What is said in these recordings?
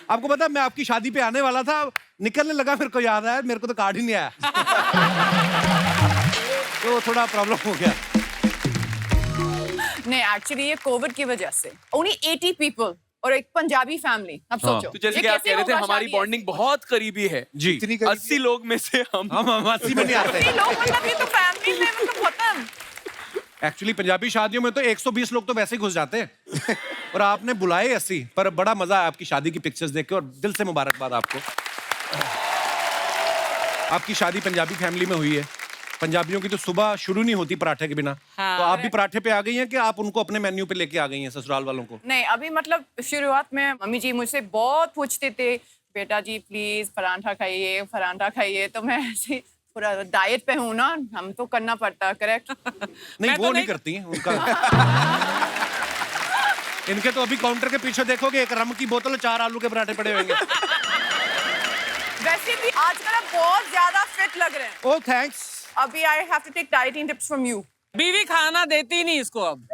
आपको पता है मैं आपकी शादी पे आने वाला था, निकलने लगा मेरे को याद आया मेरे को तो कार्ड ही नहीं आया। तो थोड़ा प्रॉब्लम हो गया। नहीं एक्चुअली ये कोविड की वजह से ओनली 80 पीपल और एक पंजाबी फैमिली। अब सोचो तो जैसे ये कि आप कैसे कह रहे थे होगा हमारी शादी बॉन्डिंग बहुत करीबी है जी। इतनी करीबी 80 लोग में से हम 80 में नहीं आते। ऐसे? लोग मतलब ये तो फैमिली में मतलब खत्म। एक्चुअली पंजाबी शादियों में तो 120 लोग तो वैसे ही घुस जाते हैं और आपने बुलाए 80। पर बड़ा मजा आया आपकी शादी की पिक्चर्स देख के और दिल से मुबारकबाद आपको। आपकी शादी पंजाबी फैमिली में हुई है। पंजाबियों की तो सुबह शुरू नहीं होती पराठे के बिना। हाँ। तो आप भी पराठे पे आ गई हैं कि आप उनको अपने मेन्यू पे लेके आ गई हैं ससुराल वालों को? नहीं अभी मतलब शुरुआत में मम्मी जी मुझसे बहुत पूछते थे बेटा जी प्लीज पराठा खाइए तो मैं ऐसे पूरा डाइट पे हूँ ना, हम तो करना पड़ता करेक्ट। नहीं वो नहीं करती हैं उनका। इनके तो अभी काउंटर के पीछे देखोगे एक रम की बोतल 4 आलू के पराठे पड़े होंगे। वैसे भी आजकल आप बहुत ज्यादा फिट लग रहे हैं। Oh thanks. अभी I have to take dieting tips from you. बीवी खाना देती नहीं इसको अब।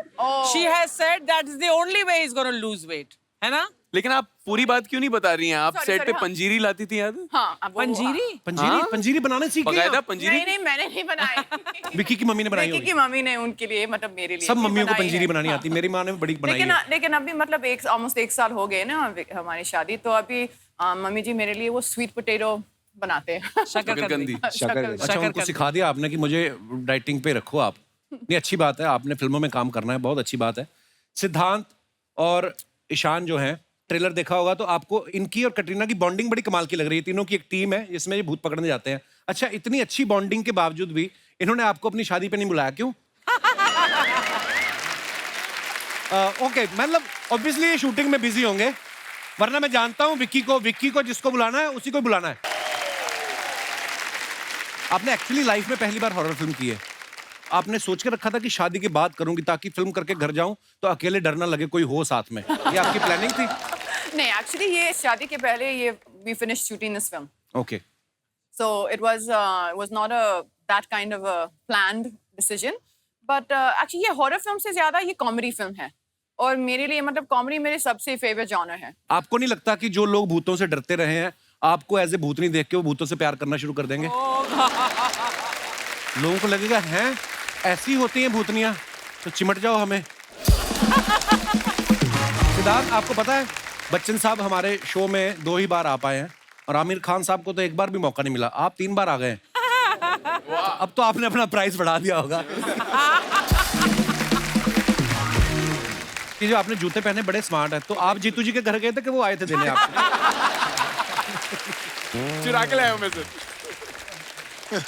She has said that is the only way he's going to lose weight, है ना? लेकिन आप पूरी बात क्यों नहीं बता रही हैं? आप Sorry, सेट पे हाँ। पंजीरी लाती थी याद है? हाँ अब वो- पंजीरी? पंजीरी पंजीरी बनाने सीख गई बकायदा आप? पंजीरी? नहीं नहीं मैंने नहीं बनाई। विक्की की मम्मी ने बनाई विक्की होगी। की मम्मी ने उनके लिए मतलब मेरे लिए सब भी मम्मियों को बनाई पंजीरी है। बनानी आती। मेरी माँ ने भी बड़ी बनाई लेकिन है। लेकिन अभी मतलब ऑलमोस्ट 1 साल हो गए ना हमारी शादी, तो अभी मम्मी जी मेरे लिए वो स्वीट पोटैटो बनाते हैं। शकरकंदी। अच्छा उनको सिखा दिया आपने कि मुझे डाइटिंग पे रखो आप। नहीं अच्छी बात है, आपने फिल्मों में काम करना है, बहुत अच्छी बात है। सिद्धांत और ईशान जो हैं, ट्रेलर देखा होगा तो आपको इनकी और कटरीना की बॉन्डिंग बड़ी कमाल की लग रही है। तीनों की एक टीम है जिसमें ये भूत पकड़ने जाते हैं। अच्छा इतनी अच्छी बॉन्डिंग के बावजूद भी इन्होंने आपको अपनी शादी पे नहीं बुलाया, क्यों? ओके मतलब ऑब्वियसली ये शूटिंग में बिजी होंगे, वरना मैं जानता हूँ विक्की को जिसको बुलाना है उसी को बुलाना है। आपने एक्चुअली लाइफ में पहली बार हॉरर फिल्म की है। आपने सोच के रखा था कि शादी के बाद करूंगी ताकि फिल्म करके घर जाऊं तो अकेले डर ना लगे, कोई हो साथ में। ये आपकी प्लानिंग थी? नहीं एक्चुअली ये शादी के पहले ये we finished shooting this film, okay so it was not that kind of a planned decision, but actually ये हॉरर फिल्म से ज्यादा ये कॉमेडी फिल्म है और मेरे लिए मतलब कॉमेडी मेरे सबसे फेवरेट जॉनर है। आपको नहीं लगता कि जो लोग भूतों से डरते रहे हैं आपको एज ए भूतनी देख के वो भूतों से प्यार करना शुरू कर देंगे? लोगों को लगेगा हैं ऐसी होती हैं भूतनियां तो चिमट जाओ हमें। सिद्धार्थ आपको पता है बच्चन साहब हमारे शो में 2 ही बार आ पाए हैं और आमिर खान साहब को तो 1 बार भी मौका नहीं मिला। आप 3 बार आ गए। अब तो आपने अपना प्राइस बढ़ा दिया होगा। कि जो आपने जूते पहने बड़े स्मार्ट है, तो आप जीतू जी के घर गए थे कि वो आए थे देने आपको? चुरा के लाया हूं मैं सर।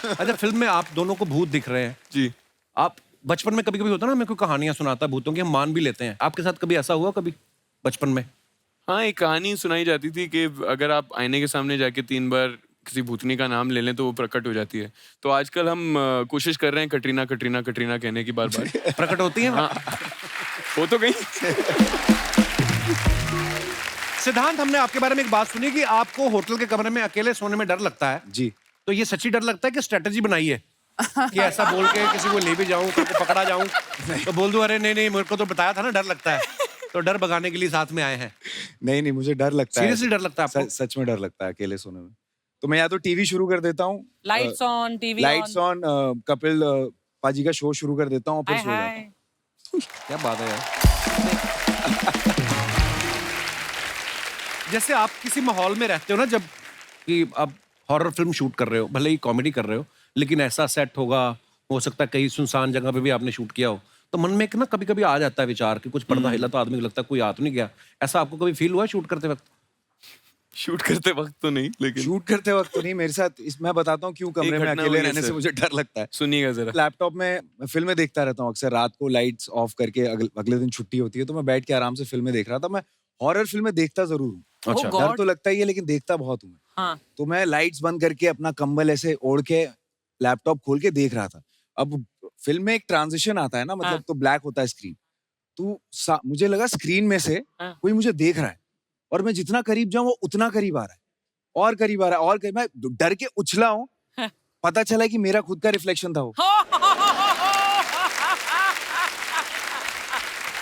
अच्छा फिल्म में आप दोनों को भूत दिख रहे हैं जी। आप बचपन में कभी-कभी होता ना मैं कोई कहानियां सुनाता भूतों की, हम मान भी लेते हैं। आपके साथ कभी ऐसा हुआ कभी बचपन में? हाँ एक कहानी सुनाई जाती थी कि अगर आप आईने के सामने जाके 3 बार किसी भूतनी का नाम ले लें तो वो प्रकट हो जाती है। तो आजकल हम कोशिश कर रहे हैं कटरीना कटरीना कटरीना कहने की बार-बार। प्रकट होती है? हाँ हो तो गई। सिद्धांत हमने आपके बारे में एक बात सुनी कि आपको होटल के कमरे में अकेले सोने में डर लगता है। जी। तो ये सच्ची डर लगता है कि स्ट्रेटजी बनाई है कि ऐसा बोल के किसी को ले भी जाऊं, किसी को पकड़ा जाऊं तो बोल दूं अरे नहीं मेरे को तो बताया था ना डर लगता है, तो डर भगाने के लिए साथ में आए हैं? नहीं मुझे डर लगता है। सीरियसली डर लगता है आपको? सच में डर लगता है अकेले सोने में। तो मैं या तो टीवी शुरू कर देता हूँ, Lights on, TV lights on, Kapil पाजी का शो शुरू कर देता हूँ फिर हाय सो जाता हूँ। हाय। क्या बात है यार। जैसे आप किसी माहौल में रहते हो ना, जब कि आप हॉरर फिल्म शूट कर रहे हो, भले ही कॉमेडी कर रहे हो, लेकिन ऐसा सेट होगा, हो सकता है कहीं सुनसान जगह पे भी आपने शूट किया हो, तो मन में एक ना कभी कभी आ जाता है विचार कि कुछ पर्दा हिला तो आदमी को लगता है कोई आ तो नहीं गया। ऐसा आपको कभी फील हुआ है शूट करते वक्त? शूट करते वक्त तो नहीं, लेकिन शूट करते वक्त तो नहीं। मेरे साथ मैं बताता हूँ क्यों कमरे एक में घटना अकेले हुई है रहने से सर। मुझे डर लगता है। सुनिएगा जरा। लैपटॉप में मैं फिल्में देखता रहता हूँ अक्सर रात को, लाइट्स ऑफ करके। अगले दिन छुट्टी होती है तो मैं बैठ के आराम से फिल्में देख रहा था। मैं हॉरर फिल्में देखता जरूर हूँ, अच्छा। Oh डर God. तो लगता ही है लेकिन देखता बहुत हूँ मैं। हाँ। तो मैं लाइट्स बंद करके अपना कंबल ऐसे ओढ़ के लैपटॉप खोल के देख रहा था। अब फिल्म में एक ट्रांजिशन आता है ना, मतलब हाँ। तो ब्लैक होता है स्क्रीन, तो मुझे लगा स्क्रीन में से हाँ। कोई मुझे देख रहा है और मैं जितना करीब जाऊं वो उतना करीब आ रहा है और करीब आ रहा है और करीब। मैं डर के उछला हूं, हाँ। पता चला कि मेरा खुद का रिफ्लेक्शन था वो।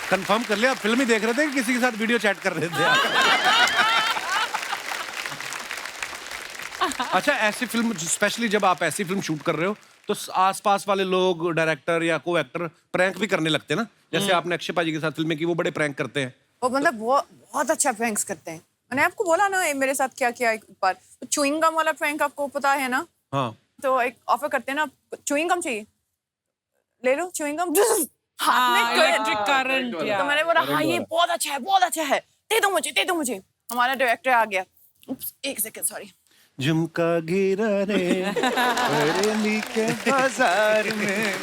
कंफर्म कर लिया आप फिल्म ही देख रहे थे कि किसी के साथ वीडियो चैट कर रहे थे आप? अच्छा, ऐसी फिल्म स्पेशली जब आप ऐसी फिल्म शूट कर रहे हो तो आसपास वाले लोग, डायरेक्टर या को एक्टर प्रैंक भी करने लगते हैं ना, जैसे आपने अक्षय पाजी के साथ फिल्में की, वो बड़े प्रैंक करते हैं। वो मतलब बहुत अच्छा प्रैंक्स करते हैं। मैंने आपको बोला ना मेरे साथ क्या किया एक बार, चुइंग गम वाला प्रैंक आपको पता है ना? हाँ, तो एक ऑफर करते हैं ना, चुइंग गम चाहिए, ले लो चुइंग गम, हाथ में इलेक्ट्रिक करंट। तो मैंने बोला हाँ ये बहुत अच्छा है, दे दो मुझे। हमारा डायरेक्टर आ गया, एक सेकंड सॉरी, झुमका गिरा रे बरेली के बाजार में।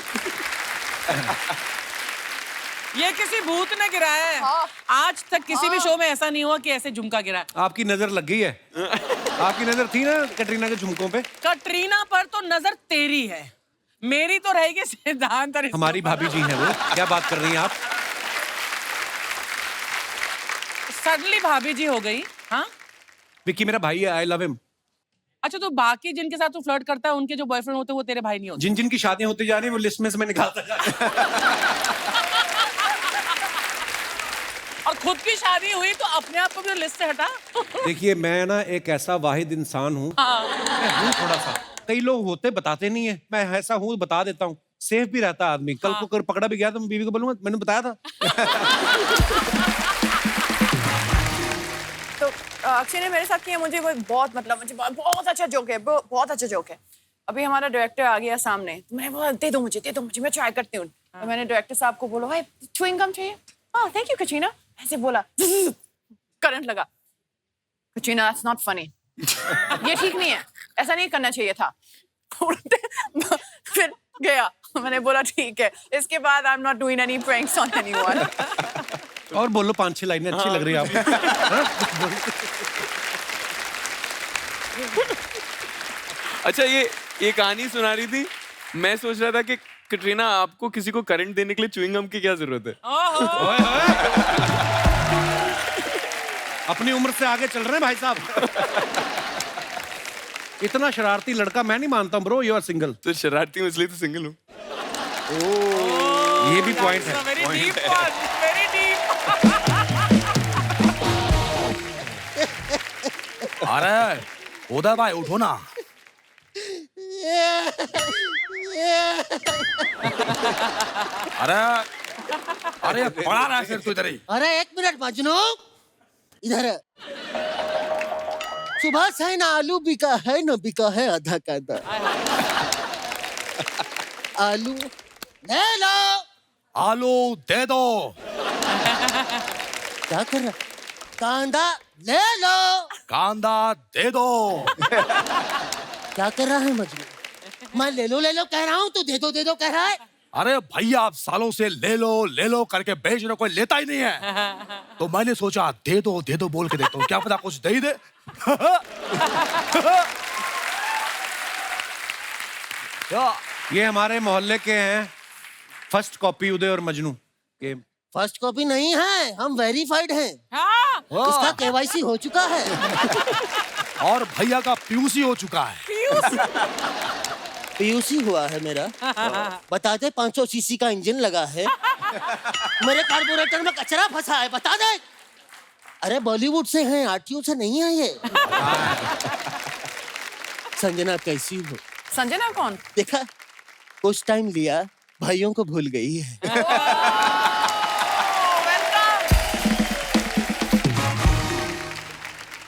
ये किसी भूत ने गिराया है। हाँ। आज तक किसी भी शो में ऐसा नहीं हुआ कि ऐसे झुमका गिरा है। आपकी नजर लग गई है। आपकी नजर थी ना कैटरीना के झुमकों पे। कटरीना पर तो नजर तेरी है, मेरी तो रहेगी सिद्धांत और हमारी भाभी जी हैं वो, क्या बात कर रही हैं आप? सडनली भाभी जी हो गई। हाँ, विक्की मेरा भाई है, आई लव हिम। अच्छा, तो बाकी जिनके साथ तू फ्लर्ट करता है उनके जो बॉयफ्रेंड होते हैं वो तेरे भाई नहीं होते? जिन जिन की शादियां होती जा रही हैं वो लिस्ट में से मैं निकालता जा रहा हूं। और खुद की शादी हुई तो अपने आप को भी लिस्ट से हटा। देखिए, मैं ना एक ऐसा वाहिद इंसान हूँ, मैं हूँ थोड़ा सा, कई लोग होते बताते नहीं है, मैं ऐसा हूँ बता देता हूँ, सेफ भी रहता आदमी। कल को अगर पकड़ा भी गया तो मैं बीवी को बोलूंगा मैंने बताया था। तो अक्षय ने मेरे साथ किया, मुझे वो बहुत मतलब मुझे बहुत अच्छा जोक है, बहुत अच्छा जोक है। अभी हमारा डायरेक्टर आ गया सामने, तो मैंने बोला दे दो मुझे, मैं ट्राई करती हूँ। तो मैंने डायरेक्टर साहब को बोला भाई च्युइंग गम चाहिए? हाँ थैंक यू कटरीना, ऐसे बोला, करंट लगा। कटरीना दैट्स नॉट फनी, ये ठीक नहीं है, ऐसा नहीं करना चाहिए था। फिर गया, मैंने बोला ठीक है, इसके बाद I am not doing any pranks on anyone. और बोलो 5-6 लाइनें अच्छी लग रही है आपको। अच्छा, ये कहानी सुना रही थी, मैं सोच रहा था कि कटरीना आपको किसी को करंट देने के लिए च्युइंग गम की क्या जरूरत है? ओए होए। अपनी उम्र से आगे चल रहे हैं भाई साहब। इतना शरारती लड़का मैं नहीं मानता ब्रो, यू आर सिंगल। तो शरारती हूँ इसलिए तो सिंगल हूँ। ये भी पॉइंट है। Very deep, very deep. अरे उदय भाई उठो ना। अरे अरे पड़ा रहा है फिर तू इधर ही। अरे 1 मिनट मजनू, इधर है। सुबह से ना आलू बिका है न बिका है आधा कांदा। आलू ले लो। आलू दे दो। क्या कर रहा? कांदा ले लो। कांदा दे दो। क्या कर रहा है मजनू? मैं ले लो कह रहा हूँ, तू दे दो कह रहा है। अरे भैया आप सालों से ले लो करके बेच रहे, कोई लेता ही नहीं है। तो मैंने सोचा दे दो बोल के देखता हूँ, क्या पता कुछ दे ही दे। ये हमारे मोहल्ले के हैं, फर्स्ट कॉपी उदय और मजनू के। फर्स्ट कॉपी नहीं है, हम वेरीफाइड हैं। हाँ, इसका केवाईसी हो चुका है। और भैया का पीयूसी हो चुका है। पीयूसी हुआ है मेरा। बता दे 500 सीसी का इंजन लगा है। मेरे कार्बोरेटर में कचरा फंसा है, बता दे। अरे बॉलीवुड से हैं, आरटीओ से नहीं है ये। संजना कैसी हो? संजना कौन? देखा, कुछ टाइम लिया, भाइयों को भूल गई है।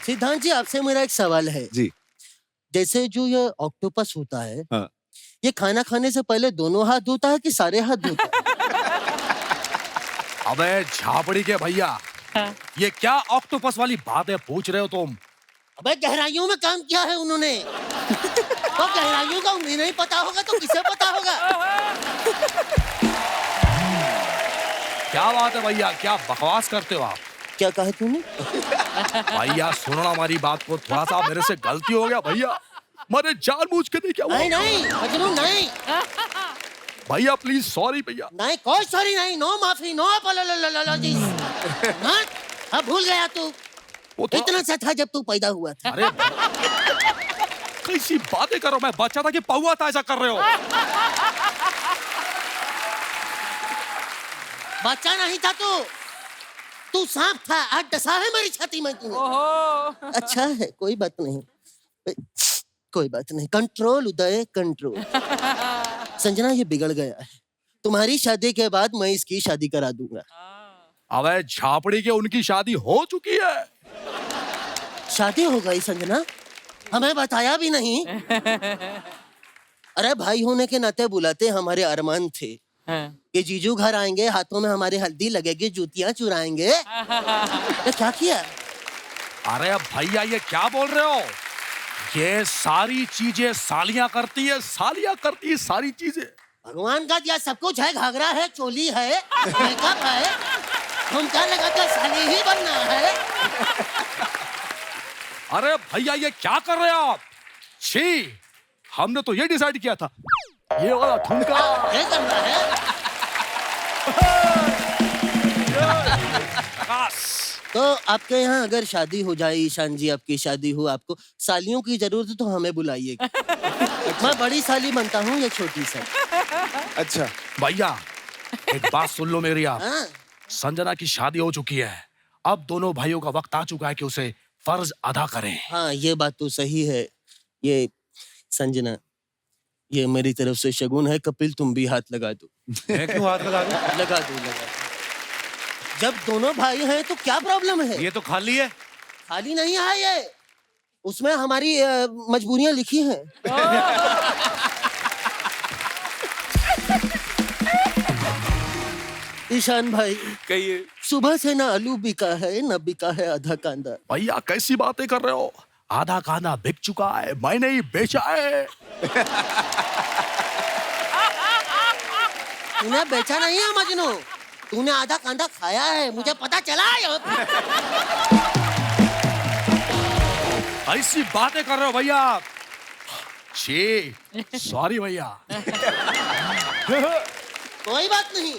सिद्धांत जी, आपसे मेरा एक सवाल है जी। जैसे जो ये ऑक्टोपस होता है, हाँ। ये खाना खाने से पहले दोनों हाथ धोता है कि सारे हाथ धोता है? अबे झापड़ी के भैया, ये क्या ऑक्टोपस वाली बातें पूछ रहे हो तुम? अबे गहराइयों में काम किया है उन्होंने। तो गहराइयों का उन्हें नहीं पता होगा तो किसे पता होगा? क्या बात है भैया, क्या बकवास करते हो आप? क्या कहा तूने? भैया सुनो ना हमारी बात को, थोड़ा सा मेरे से गलती हो गया भैया, मैंने जानबूझ के नहीं किया। नहीं मजनू नहीं। भैया प्लीज सॉरी भैया। नहीं, कोई सॉरी नहीं, नो माफी, नो अपॉलॉजीज। हाँ, अब भूल गया तू। वो थोड़ा- इतना सा था जब तू पैदा हुआ था। अरे कैसी बातें करो, मैं बच्चा था कि पौआ था, ऐसा कर रहे हो? बच्चा नहीं था तू सांप था, आज डसा है मेरी छाती में तू। अच्छा है, कोई बात नहीं। कोई बात नहीं, कंट्रोल उदय कंट्रोल। संजना ये बिगड़ गया है, तुम्हारी शादी के बाद मैं इसकी शादी करा दूंगा। अबे झापड़ी के उनकी शादी हो चुकी है। शादी हो गई संजना, हमें बताया भी नहीं। अरे भाई होने के नाते बुलाते हमारे अरमान थे कि जीजू घर आएंगे, हाथों में हमारे हल्दी लगेगी, जूतियां चुराएंगे। तो क्या किया? अरे भैया ये क्या बोल रहे हो? ये सारी चीजें सालियां करती है, सालियां करती है सारी चीजें। भगवान का दिया सब कुछ है, घाघरा है, चोली है, मेकअप है, झुमका लगाकर साली ही बनना है। अरे भैया ये क्या कर रहे हो आप? छी, हमने तो ये डिसाइड किया था, ये वाला ठुमका। ये करना है। तो आपके यहाँ अगर शादी हो जाए, ईशान जी आपकी शादी हो, आपको सालियों की जरूरत है तो हमें बुलाइएगा। मैं बड़ी साली बनता हूँ, ये छोटी सा। अच्छा भैया एक बात सुन लो मेरी आप। हाँ, संजना की शादी हो चुकी है, अब दोनों भाइयों का वक्त आ चुका है कि उसे फर्ज अदा करें। हाँ ये बात तो सही है। ये संजना, ये मेरी तरफ से शगुन है। कपिल तुम भी हाथ लगा दो। मैं क्यों हाथ लगा दूं? लगा दो, लगा दो। जब दोनों भाई हैं तो क्या प्रॉब्लम है? ये तो खाली है। खाली नहीं है ये, उसमें हमारी मजबूरियां लिखी हैं। ईशान भाई कहिए। सुबह से ना आलू बिका है, ना बिका है आधा कांदा। भैया कैसी बातें कर रहे हो? आधा कांदा बिक चुका है, मैंने ही बेचा है। तूने बेचा नहीं है मजनू, तूने आधा कांदा खाया है, मुझे पता चला है। ऐसी बातें कर रहे हो भैया आप? छी, सॉरी भैया। कोई बात नहीं।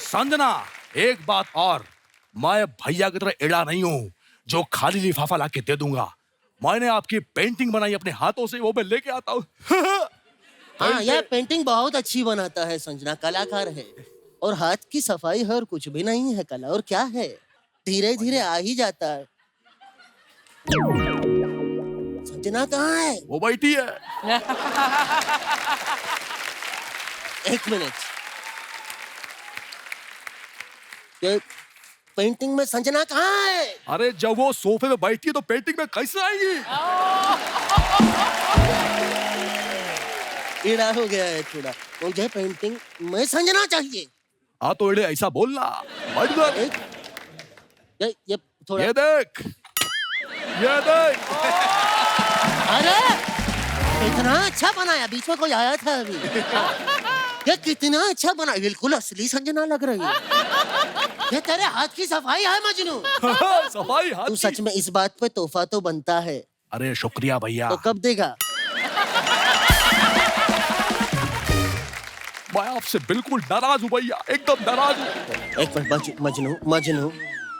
संजना एक बात और, मैं भैया की तरह एड़ा नहीं हूँ जो खाली लिफाफा लाके दे दूंगा। मैंने आपकी पेंटिंग बनाई अपने हाथों से, वो मैं लेके आता हूँ। हाँ यह पेंटिंग बहुत अच्छी बनाता है संजना, कलाकार है। और हाथ की सफाई है और कुछ भी नहीं है कला, और क्या है, धीरे धीरे आ ही जाता है। संजना कहाँ है? वो बैठी है। एक मिनट, ये पेंटिंग में संजना कहाँ है? अरे जब वो सोफे में बैठी है तो पेंटिंग में कैसे आएगी? ईड़ा हो गया है थोड़ा, मुझे पेंटिंग में संजना चाहिए। हाँ तो एड़े ऐसा बोलना। बैठ जा। ये थोड़ा, ये देख, ये देख। अरे कितना अच्छा बनाया, बीच में कोई आया था अभी। ये कितना अच्छा बना, बिल्कुल असली संजना लग रही है। ये तेरे हाथ की सफाई है मजनू। सफाई हाथ तू की। सच में इस बात पे तोहफा तो बनता है। अरे शुक्रिया भैया। तो कब देगा? मैं आपसे बिल्कुल नाराज हूँ भैया, एकदम नाराज हूँ। एक मिनट मजनू, मजनू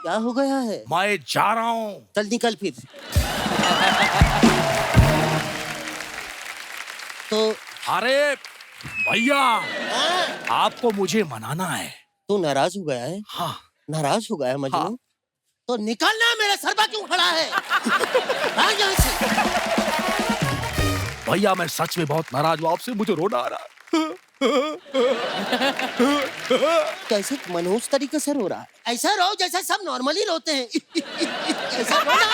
क्या हो गया है? मैं जा रहा हूँ। चल निकल फिर। तो अरे भैया हाँ, आपको मुझे मनाना है। तू नाराज हो गया है? हाँ नाराज हो गया है मजनू? हाँ। तो निकलना, मेरे सर पर क्यों खड़ा है? भाग यहाँ से। भैया मैं सच में बहुत नाराज हूँ आपसे, मुझे रोना आ रहा है। कैसे मनहूस तरीके से रो रहा है? ऐसा रो जैसे सब नॉर्मली रोते हैं। ऐसा रो ना।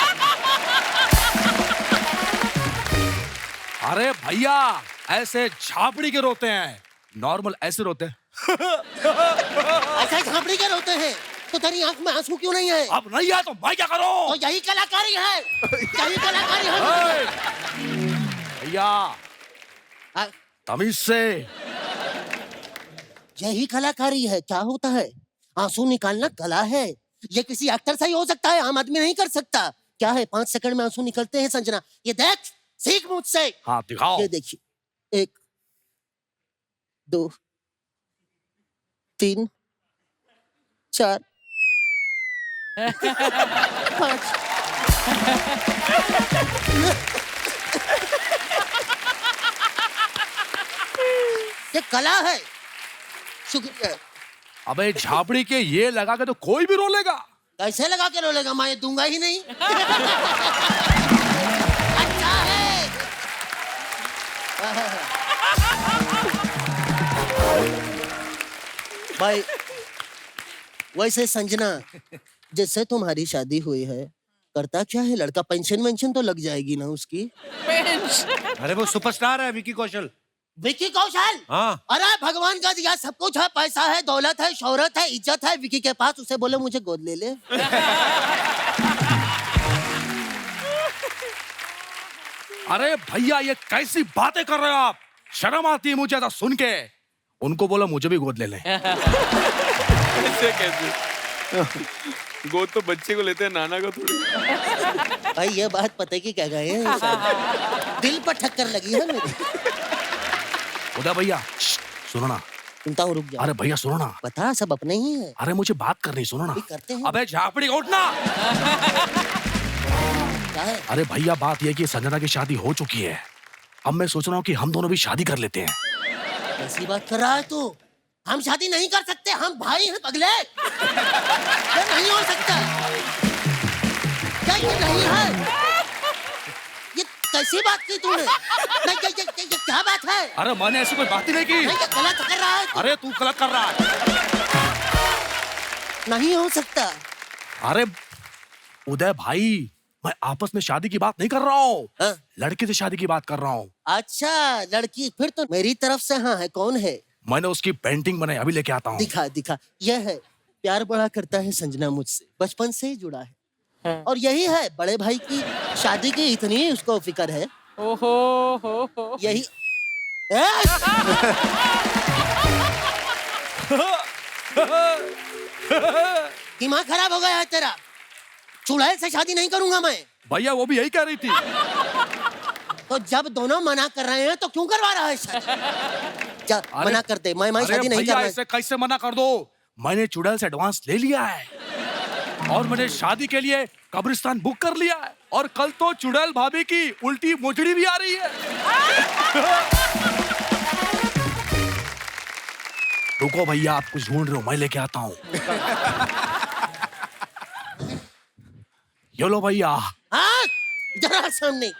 अरे भैया ऐसे झापड़ी के रोते हैं, नॉर्मल ऐसे रोते हैं। ऐसा झापड़ी के रोते हैं, तो तेरी आंख में आंसू क्यों नहीं है? अब नहीं है तो मैं क्या करूं? तो यही कलाकारी है, यही कलाकारी है। भैया हाँ, तमीज से। यही कलाकारी है। क्या होता है? आंसू निकालना कला है। ये किसी एक्टर से ही हो सकता है, आम आदमी नहीं कर सकता। क्या है, 5 सेकंड में आंसू निकलते हैं संजना। ये देख, सीख मुझसे। हाँ दिखाओ। ये देखिए, 1 2 3 4 5। ये कला है। शुक्रिया। अबे झापड़ी के ये लगा के तो कोई भी रो लेगा। कैसे लगा के रोलेगा? मैं ये दूंगा ही नहीं। अच्छा है। भाई वैसे संजना, जिससे तुम्हारी शादी हुई है, करता क्या है लड़का? पेंशन वेंशन तो लग जाएगी ना उसकी? अरे वो सुपरस्टार है विकी कौशल। विकी कौशल? हाँ। अरे भगवान का दिया सब कुछ है, पैसा है, दौलत है, शोहरत है, इज्जत है विकी के पास। उसे बोले मुझे गोद ले ले। अरे भैया ये कैसी बातें कर रहे हो आप? शर्म आती है मुझे ऐसा सुन के। उनको बोला मुझे भी गोद ले लें। ऐसे कैसे? गोद तो बच्चे को लेते हैं, नाना को थोड़ी। भाई ये बात पता की क्या गए हैं? दिल पर ठक्कर लगी है मेरी। उदय भैया सुनो ना। सुनता हूँ, रुक जा। अरे भैया सुनो ना। बता, सब अपने ही है। अरे मुझे बात करनी, सुनो ना। अभी करते हैं। अबे झापड़ी उठना। क्या है? अरे भैया बात यह कि संजना की शादी हो चुकी है। अब मैं सोच रहा हूँ कि हम दोनों भी शादी कर लेते हैं। कैसी बात कर रहा है तू? हम शादी नहीं कर सकते, हम भाई हैं पगले। ये नहीं हो सकता। क्या ये नहीं है? ये कैसी बात की तूने? नहीं, ये क्या बात है? अरे मैंने ऐसी कोई बात ही नहीं की। नहीं, ये गलत कर रहा है। अरे तू गलत कर रहा है। नहीं हो सकता। अरे उदय भाई, मैं आपस में शादी की बात नहीं कर रहा हूँ। हाँ? लड़के से शादी की बात कर रहा हूँ। अच्छा लड़की, फिर तो मेरी तरफ से हाँ है। कौन है? मैंने उसकी पेंटिंग बनाई, अभी लेके आता हूँ। दिखा दिखा। यह है, प्यार बड़ा करता है संजना मुझसे, बचपन से ही जुड़ा है। और यही है, बड़े भाई की शादी की इतनी उसको फिक्र है। ओहो हो। यही दिमाग खराब हो गया है तेरा। चुड़ैल से शादी नहीं करूंगा मैं। भैया वो भी यही कह रही थी। तो जब दोनों मना कर रहे हैं तो क्यों करवा रहा है शादी? जा मना कर दे। मैं अरे शादी नहीं भैया करना। ऐसे कैसे मना कर दो? मैंने चुड़ैल से एडवांस ले लिया है और मैंने शादी के लिए कब्रिस्तान बुक कर लिया है। और कल तो चुड़ैल भाभी की उल्टी मोजड़ी भी आ रही है। रुको भैया, आप कुछ ढूंढ रहे हो, मैं लेके आता हूँ। ये लो भैया। हाँ, जरा सामने।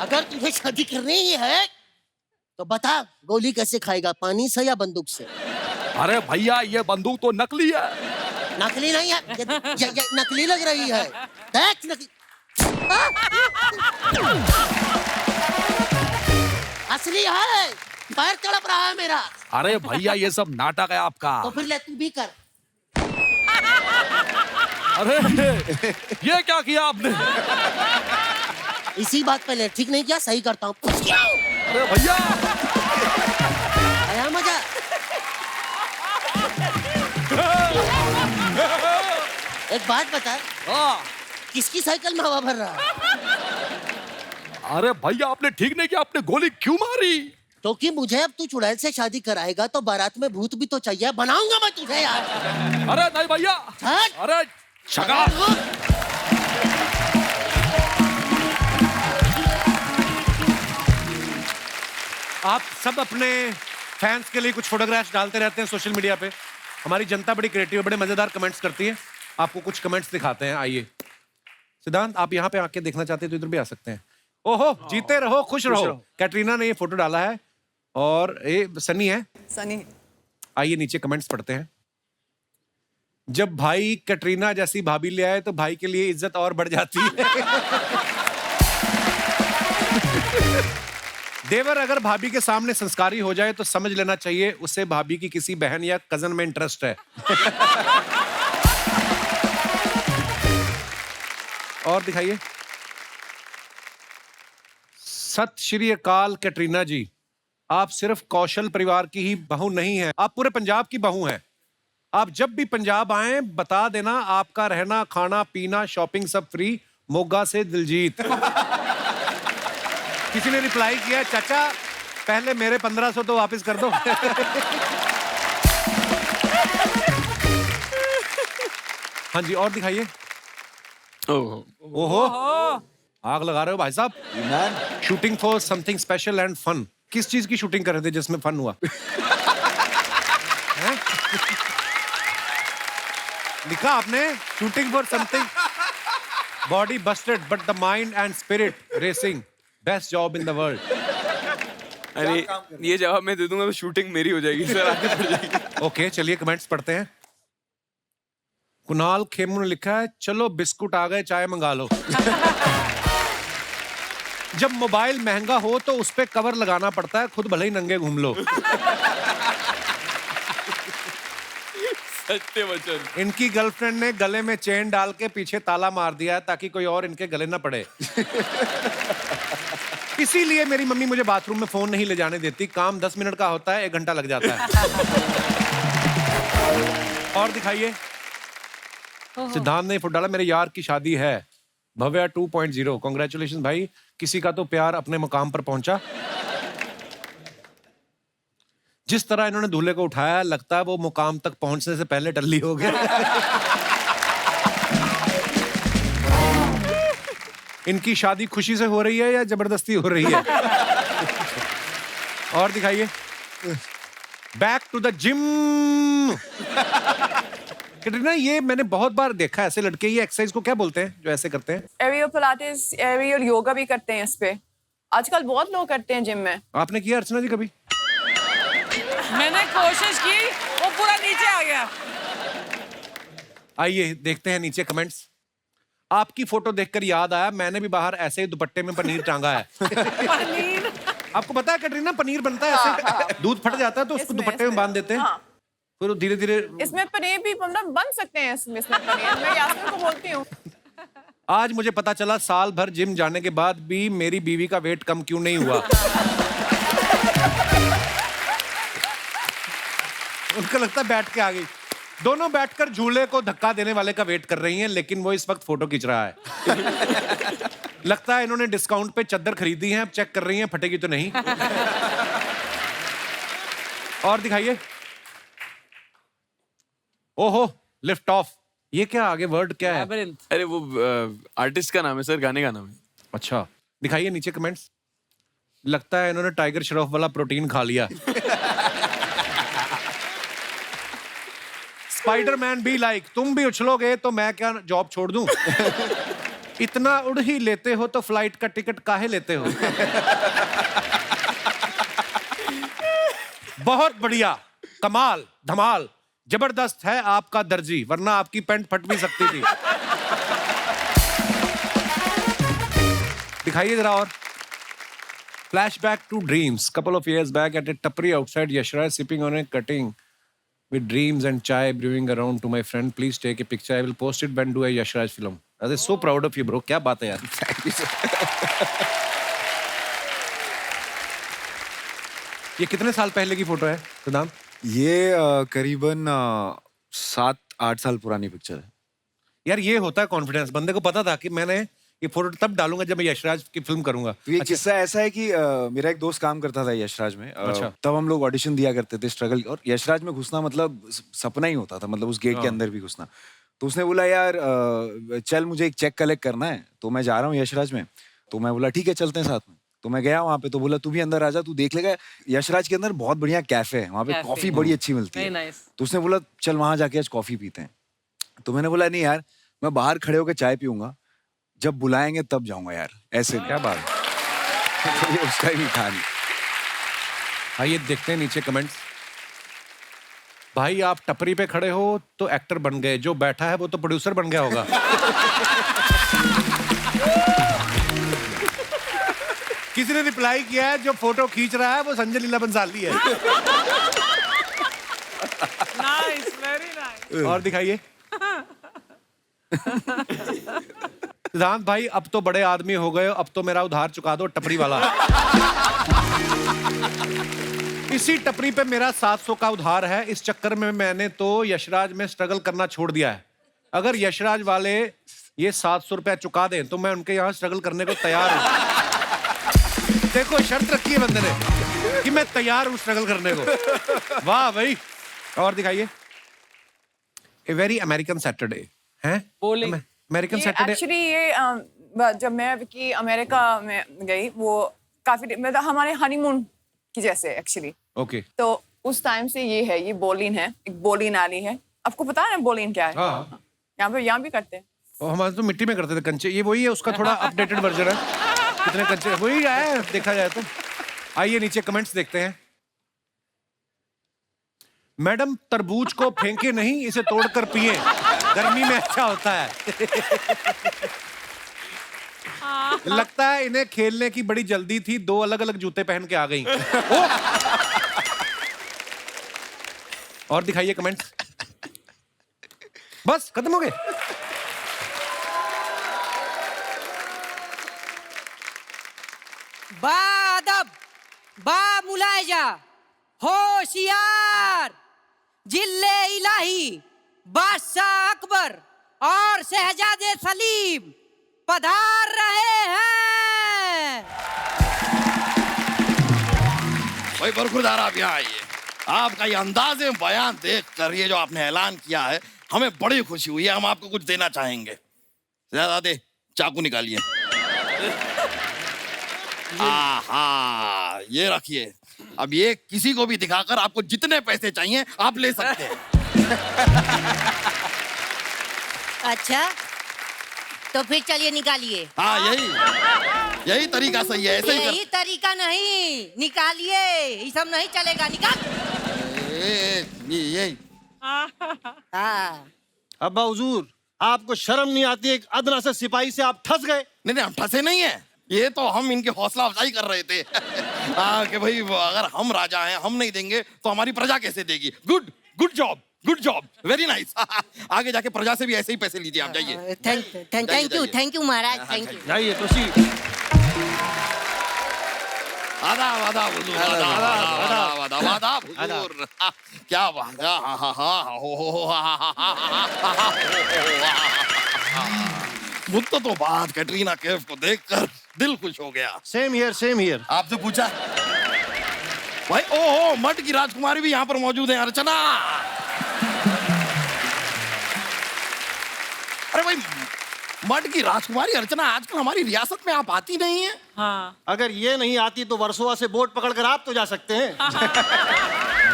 अगर तुझे शादी करनी ही है तो बता, गोली कैसे खाएगा, पानी से या बंदूक से? अरे भैया ये बंदूक तो नकली है। नकली नहीं है, ये नकली लग रही है। देख नकली। असली है। पैर तड़प रहा है मेरा। अरे भैया ये सब नाटक है आपका। तो फिर ले तू भी कर। अरे ये क्या किया आपने? इसी बात पे ले, ठीक नहीं किया, सही करता हूँ। अरे भैया आया मजा? एक बात बता, हाँ। किसकी साइकिल में हवा भर रहा है? अरे भैया आपने ठीक नहीं किया, आपने गोली क्यों मारी? क्योंकि मुझे अब तू चुड़ैल से शादी कराएगा तो बारात में भूत भी तो चाहिए। बनाऊंगा मैं तुझे यार। अरे नहीं भैया। हट। अरे शगा। आप सब अपने फैंस के लिए कुछ फोटोग्राफ्स डालते रहते हैं सोशल मीडिया पे। हमारी जनता बड़ी क्रिएटिव है, बड़े मजेदार कमेंट्स करती है। आपको कुछ कमेंट्स दिखाते हैं, आइए। सिद्धांत, आप यहाँ पे आके देखना चाहते हैं तो इधर भी आ सकते हैं। ओहो, जीते रहो, खुश रहो। कैटरीना ने ये फोटो डाला है और ये सनी है। सनी। आइए नीचे कमेंट्स पढ़ते हैं। जब भाई कैटरीना जैसी भाभी ले आए तो भाई के लिए इज्जत और बढ़ जाती है। देवर अगर भाभी के सामने संस्कारी हो जाए तो समझ लेना चाहिए उसे भाभी की किसी बहन या कजन में इंटरेस्ट है। और दिखाइए। सत श्री अकाल कैटरीना जी, आप सिर्फ कौशल परिवार की ही बहू नहीं है, आप पूरे पंजाब की बहू हैं। आप जब भी पंजाब आए बता देना, आपका रहना खाना पीना शॉपिंग सब फ्री। मोगा से दिलजीत। किसी ने रिप्लाई किया, चाचा पहले मेरे 1500 तो वापस कर दो। हाँ जी, और दिखाइए। ओहो, आग लगा रहे हो भाई साहब। Shooting for something special and fun. किस चीज की शूटिंग कर रहे थे जिसमें फन हुआ? लिखा आपने shooting for something body Busted but the mind and spirit racing best job in the world. अरे ये जवाब मैं दे दूंगा तो शूटिंग मेरी हो जाएगी सर, आगे बढ़ जाएगी। ओके चलिए कमेंट्स पढ़ते हैं। कुणाल खेमू ने लिखा है चलो बिस्कुट आ गए चाय मंगा लो। जब मोबाइल महंगा हो तो उस पे कवर लगाना पड़ता है, खुद भले ही नंगे घूम लो। सत्य वचन। इनकी गर्लफ्रेंड ने गले में चेन डाल के पीछे ताला मार दिया है ताकि कोई और इनके गले ना पड़े। इसीलिए मेरी मम्मी मुझे बाथरूम में फोन नहीं ले जाने देती। काम 10 मिनट का होता है, 1 घंटा लग जाता है। और दिखाइए। सिद्धांत ने फुट डाला मेरे यार की शादी है, भव्या 2.0। कांग्रेचुलेशन भाई, किसी का तो प्यार अपने मुकाम पर पहुंचा। जिस तरह इन्होंने दूल्हे को उठाया लगता है वो मुकाम तक पहुंचने से पहले टल्ली हो गया। इनकी शादी खुशी से हो रही है या जबरदस्ती हो रही है? और दिखाइए। Back to the gym. Katrina, ये मैंने बहुत बार देखा है ऐसे लड़के, ये एक्सरसाइज को क्या बोलते हैं जो ऐसे करते हैं? एरियल पिलाटेस, एरियल योगा भी करते हैं इस पे। आजकल बहुत लोग करते हैं जिम में। आपने किया अर्चना जी कभी? मैंने कोशिश की, वो पूरा नीचे आ गया। आइए देखते हैं नीचे कमेंट्स। आपकी फोटो देखकर याद आया, मैंने भी बाहर ऐसे ही दुपट्टे में पनीर टांगा है। पनीर। आपको पता है कैटरीना, पनीर बनता है ऐसे, दूध फट जाता है तो उसको दुपट्टे में बांध देते हैं, फिर धीरे धीरे। इसमें पनीर भी मतलब बन सकते हैं। इसमें पनीर मैं यास्मीन को बोलती हूँ। आज मुझे पता चला साल भर जिम जाने के बाद भी मेरी बीवी का वेट कम क्यों नहीं हुआ। उनको लगता है बैठ के आ गई। दोनों बैठकर झूले को धक्का देने वाले का वेट कर रही हैं, लेकिन वो इस वक्त फोटो खींच रहा है। लगता है इन्होंने डिस्काउंट पे चद्दर खरीदी है, अब चेक कर रही हैं फटेगी तो नहीं। और दिखाइए। ओहो, लिफ्ट ऑफ। ये क्या आगे वर्ड क्या है? Labyrinth। अरे वो आर्टिस्ट का नाम है सर, गाने का नाम है। अच्छा दिखाइए नीचे कमेंट्स। लगता है इन्होंने टाइगर श्रॉफ वाला प्रोटीन खा लिया। स्पाइडरमैन भी लाइक, तुम भी उछलोगे तो मैं क्या जॉब छोड़ दूं? इतना उड़ ही लेते हो तो फ्लाइट का टिकट काहे लेते हो? बहुत बढ़िया, कमाल, धमाल, जबरदस्त है आपका दर्जी, वरना आपकी पैंट फट भी सकती थी। दिखाइए जरा और। Flashback to dreams. Couple of years back at a tapri outside Yashraj, sipping on a cutting with dreams and chai brewing around to my friend. Please take a picture. I will post it when do a Yashraj film. I was so proud of you, bro. क्या बात है यार? ये कितने साल पहले की photo है सिद्धांत? ये करीबन 7-8 साल पुरानी पिक्चर है। यार ये होता है कॉन्फिडेंस, बंदे को पता था कि मैंने ये फोटो तब डालूंगा जब मैं यशराज की फिल्म करूंगा। तो ये किस्सा ऐसा है कि मेरा एक दोस्त काम करता था यशराज में। अच्छा। तब हम लोग ऑडिशन दिया करते थे, स्ट्रगल, और यशराज में घुसना मतलब सपना ही होता था, मतलब उस गेट के अंदर भी घुसना। तो उसने बोला यार चल मुझे एक चेक कलेक्ट करना है, तो मैं जा रहा हूँ यशराज में। तो मैं बोला ठीक है चलते हैं साथ में। तो मैं गया वहाँ पे, तो बोला तू भी अंदर आ जा, तू देख लेगा यशराज के अंदर बहुत बढ़िया कैफे है, वहाँ पे कैफे। कॉफी बड़ी अच्छी मिलती Very है। nice। तो उसने बोला चल वहाँ जाके आज कॉफी पीते हैं। तो मैंने बोला नहीं यार, मैं बाहर खड़े होकर चाय पीऊंगा, जब बुलाएंगे तब जाऊंगा यार, ऐसे। क्या बात है। तो ये उसका ही था नहीं। आइए देखते हैं नीचे कमेंट्स। भाई आप टपरी पे खड़े हो तो एक्टर बन गए, जो बैठा है वो तो प्रोड्यूसर बन गया होगा। किसी ने रिप्लाई किया है जो फोटो खींच रहा है वो संजय लीला बंसाली है। Nice, very nice। और दिखाइए। सिद्धांत भाई अब तो बड़े आदमी हो गए, अब तो मेरा उधार चुका दो टपरी वाला। इसी टपरी पे मेरा 700 का उधार है, इस चक्कर में मैंने तो यशराज में स्ट्रगल करना छोड़ दिया है। अगर यशराज वाले ये 700 रुपया चुका दें तो मैं उनके यहाँ स्ट्रगल करने को तैयार हूँ। देखो शर्त रखी है बंदे ने कि मैं तैयार हूँ स्ट्रगल करने को। वाह भाई। और दिखाइए। ए वेरी अमेरिकन सैटरडे है। Bowling। अमेरिकन सैटरडे एक्चुअली ये जब मैं विकी अमेरिका में गई, वो काफी मतलब हमारे हनीमून की जैसे एक्चुअली। ओके। तो उस टाइम से ये है, ये बोलिन है, एक बोलिन एली है। आपको पता है ना बोलिन क्या है? हाँ। यहाँ भी करते हैं। और हमारे तो मिट्टी में करते थे कंचे, ये वही है, उसका थोड़ा अपडेटेड वर्जन है। कितने कंचे वही है देखा जाए तो। आइए नीचे कमेंट्स देखते हैं। मैडम तरबूज को फेंके नहीं, इसे तोड़कर पिए, गर्मी में अच्छा होता है। लगता है इन्हें खेलने की बड़ी जल्दी थी, 2 अलग अलग जूते पहन के आ गई। और दिखाइए कमेंट। बस खत्म हो गए। बादब, बा मुलायजा, होशियार, जिल्ले इलाही, बादशाह अकबर और शहजादे सलीम पधार रहे हैं। भाई बरखुरदार, आप यहाँ आइए। आपका ये अंदाज़े बयान देख कर, ये जो आपने ऐलान किया है, हमें बड़ी खुशी हुई है। हम आपको कुछ देना चाहेंगे। शहजादे, चाकू निकालिए। ये रखिए। अब ये किसी को भी दिखाकर आपको जितने पैसे चाहिए आप ले सकते हैं। अच्छा, तो फिर चलिए निकालिए। हाँ, यही तरीका सही है। ऐसे ही यही तरीका नहीं, निकालिए। ये सब नहीं चलेगा, निकाल। यही हाँ। अब्बा हुजूर, आपको शर्म नहीं आती? एक अदना से सिपाही से आप ठस गए। नहीं, हम ठसे नहीं है। ये तो हम इनकी हौसला अफजाई कर रहे थे। कि भाई अगर हम राजा हैं, हम नहीं देंगे तो हमारी प्रजा कैसे देगी। Good job, very nice. आगे जाके प्रजा से भी ऐसे ही पैसे लीजिए आप। जाइए। Thank you Maharaj, thank you. जाइए प्रोसीड। आदाब हुजूर, आदाब हुजूर। क्या बात है। मुझको तो बात कैटरीना कैफ को देखकर दिल खुश हो गया। Same here. आपसे पूछा भाई? ओहो, मठ की राजकुमारी भी यहाँ पर मौजूद है। अर्चना, अरे भाई, मठ की राजकुमारी अर्चना आजकल हमारी रियासत में आप आती नहीं है। हाँ। अगर ये नहीं आती तो वर्सोवा से बोट पकड़कर आप तो जा सकते हैं।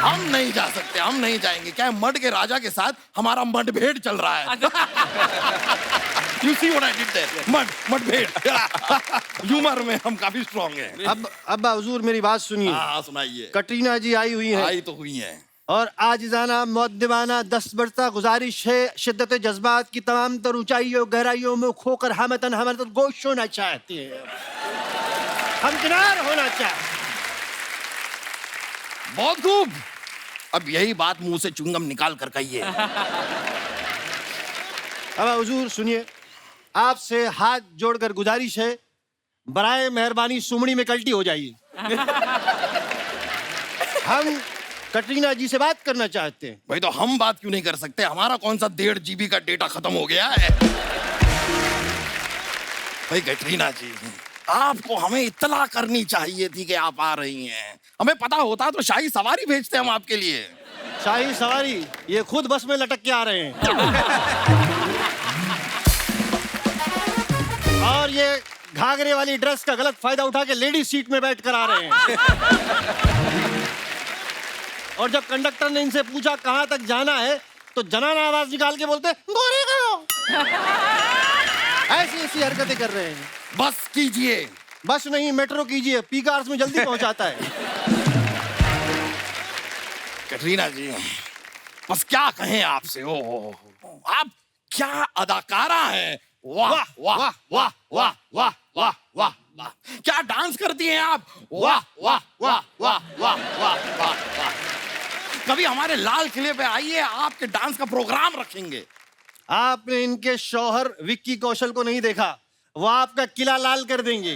हम नहीं जा सकते, हम नहीं जाएंगे। क्या है, मठ के राजा के साथ हमारा मतभेद चल रहा है। You see what I did there? मतभेद। ह्यूमर में हम काफी स्ट्रॉन्ग हैं। अब अब्बा हुजूर मेरी बात सुनिए। हाँ, सुनाइए। कटरीना जी आई हुई हैं। आई तो हुई हैं। और आजिज़ाना मुअद्दिबाना दस्तबरता गुजारिश है, शिद्दत जज्बात की तमाम तर ऊंचाइयों गहराइयों में खोकर हमतन गोश होना चाहती है, हमकिनार होना चाहती। बहुत खूब। अब यही बात मुंह से चुंगम निकाल कर कहिए। अब हुजूर सुनिए, आपसे हाथ जोड़कर गुजारिश है, बराए मेहरबानी सुमड़ी में कल्टी हो जाइए। हम कटरीना जी से बात करना चाहते हैं। भाई, तो हम बात क्यों नहीं कर सकते? हमारा कौन सा 1.5 GB का डेटा खत्म हो गया है? भाई कैटरीना जी, आपको हमें इत्तला करनी चाहिए थी कि आप आ रही हैं। हमें पता होता तो शाही सवारी भेजते हम आपके लिए। शाही सवारी? ये खुद बस में लटक के आ रहे हैं। और ये घाघरे वाली ड्रेस का गलत फायदा उठा के लेडी सीट में बैठ कर आ रहे हैं। और जब कंडक्टर ने इनसे पूछा कहां तक जाना है, तो जनाना आवाज निकाल के बोलते गोरेगांव। ऐसी हरकतें कर रहे हैं। बस कीजिए। बस नहीं, मेट्रो कीजिए, पीक आवर्स में जल्दी पहुंचाता है। कैटरीना जी, बस क्या कहें आपसे। ओ, आप क्या अदाकारा हैं। वाह वाह वाह वाह वाह वाह वाह वाह वाह, क्या डांस करती हैं आप। वाह वाह वाह वाह वाह वाह वाह वाह। कभी हमारे लाल किले पे आइए, आपके डांस का प्रोग्राम रखेंगे। आपने इनके शौहर विक्की कौशल को नहीं देखा, वो आपका किला लाल कर देंगे।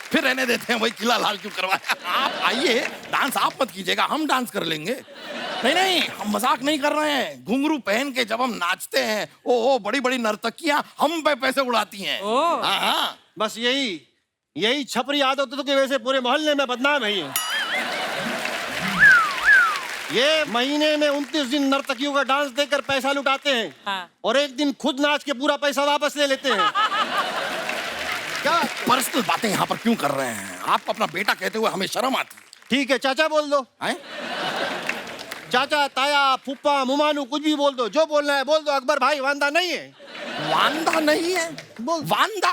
फिर रहने देते हैं, वही किला लाल क्यों करवाया। आप आइए, डांस आप मत कीजिएगा, हम डांस कर लेंगे। नहीं, हम मजाक नहीं कर रहे हैं। घुंघरू पहन के जब हम नाचते हैं, ओ बड़ी बड़ी नर्तकियां हम पे पैसे उड़ाती हैं। हाँ, बस यही छपरी आदतों की वजह से पूरे मोहल्ले में बदनाम है ये महीने में 29 दिन नर्तकियों का डांस देकर पैसा लुटाते हैं। हाँ। और एक दिन खुद नाच के पूरा पैसा वापस ले लेते हैं। क्या पर्सनल बातें यहाँ पर क्यों कर रहे हैं? आपको अपना बेटा कहते हुए हमें शर्म आती है। ठीक है चाचा बोल दो। हैं? चाचा ताया फूफा मुमानू कुछ भी बोल दो, जो बोलना है बोल दो, अकबर भाई वांदा नहीं है। वांदा नहीं है? वांदा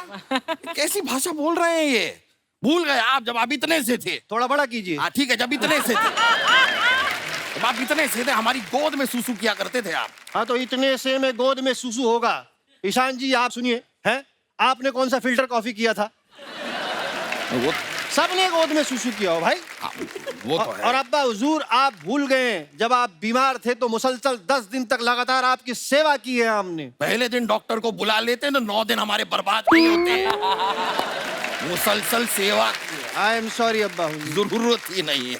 कैसी भाषा बोल रहे हैं ये? भूल गए आप जब आप इतने से थे। थोड़ा बड़ा कीजिए। हाँ ठीक है, जब इतने से थे, जब आप इतने से थे, हमारी गोद में सूसू किया करते थे आप। हाँ तो इतने से में गोद में सुसु होगा। ईशान जी आप सुनिए, हैं आपने कौन सा फिल्टर कॉफी किया था? वो सबने गोद में सुसु किया हो भाई। वो तो है। और अब्बा हुजूर आप भूल गए, जब आप बीमार थे तो मुसलसल 10 दिन तक लगातार आपकी सेवा की है हमने। पहले दिन डॉक्टर को बुला लेते तो 9 दिन हमारे बर्बाद नहीं होते। मुसलसल सेवा की है। आई एम सॉरी अब्बा हुजूर। जरूरत ही नहीं है।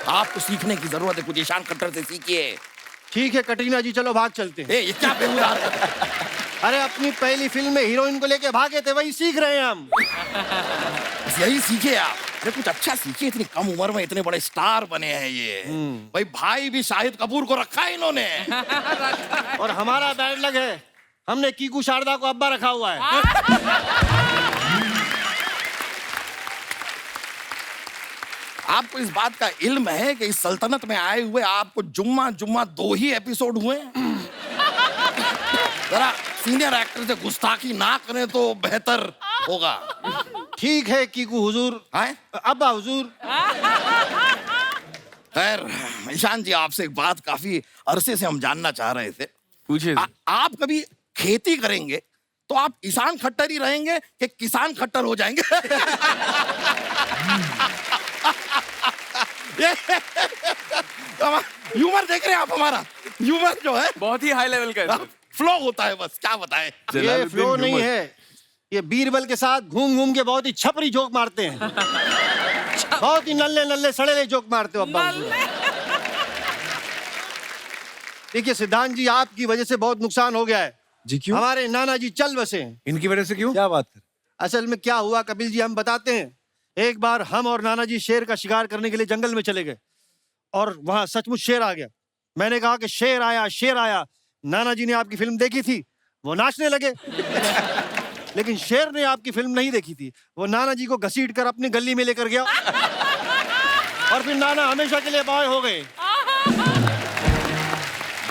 आपको सीखने की जरूरत है, कुछ ईशान खट्टर से सीखिए। ठीक है कटरीना जी, चलो भाग चलते हैं। ये क्या बेहुदा हरकत है? अरे अपनी पहली फिल्म में हीरोइन को लेके भागे थे, वही सीख रहे हैं हम। बस यही सीखे आप। अरे कुछ अच्छा सीखिए, इतनी कम उम्र में इतने बड़े स्टार बने हैं ये। भाई भाई भी शाहिद कपूर को रखा है इन्होंने। और हमारा बैड लग है, हमने कीकू शारदा को अब्बा रखा हुआ है। आपको इस बात का इल्म है कि इस सल्तनत में आए हुए आपको जुम्मा जुम्मा 2 ही एपिसोड हुए? जरा सीनियर एक्टर से गुस्ताखी ना करें तो बेहतर होगा। ठीक है कीकू हुजूर, अब्बा हुजूर। खैर ईशान जी, आपसे एक बात काफी अरसे से हम जानना चाह रहे थे। पूछिए। आप कभी खेती करेंगे तो आप ईशान खट्टर ही रहेंगे कि किसान खट्टर हो जाएंगे? ह्यूमर देख रहे हैं आप? हमारा ह्यूमर जो है बहुत ही हाई लेवल का है। फ्लो होता है, बस क्या बताएं। ये फ्लो नहीं है, ये बीरबल के साथ घूम घूम के बहुत ही छपरी जोक मारते हैं। बहुत ही नल्ले नल्ले सड़ेले जोक मारते हो अब्बा। देखिए सिद्धांत जी, आपकी वजह से बहुत नुकसान हो गया है जी। क्यों? हमारे नाना जी चल बसे। इनकी वजह से क्यों? क्या बात कर? असल में क्या हुआ कपिल जी, हम बताते हैं। एक बार हम और नाना जी शेर का शिकार करने के लिए जंगल में चले गए और वहां सचमुच शेर आ गया। मैंने कहा कि शेर आया शेर आया। नाना जी ने आपकी फिल्म देखी थी, वो नाचने लगे। लेकिन शेर ने आपकी फिल्म नहीं देखी थी, वो नाना जी को घसीट कर अपनी गली में लेकर गया और फिर नाना हमेशा के लिए बॉय हो गए।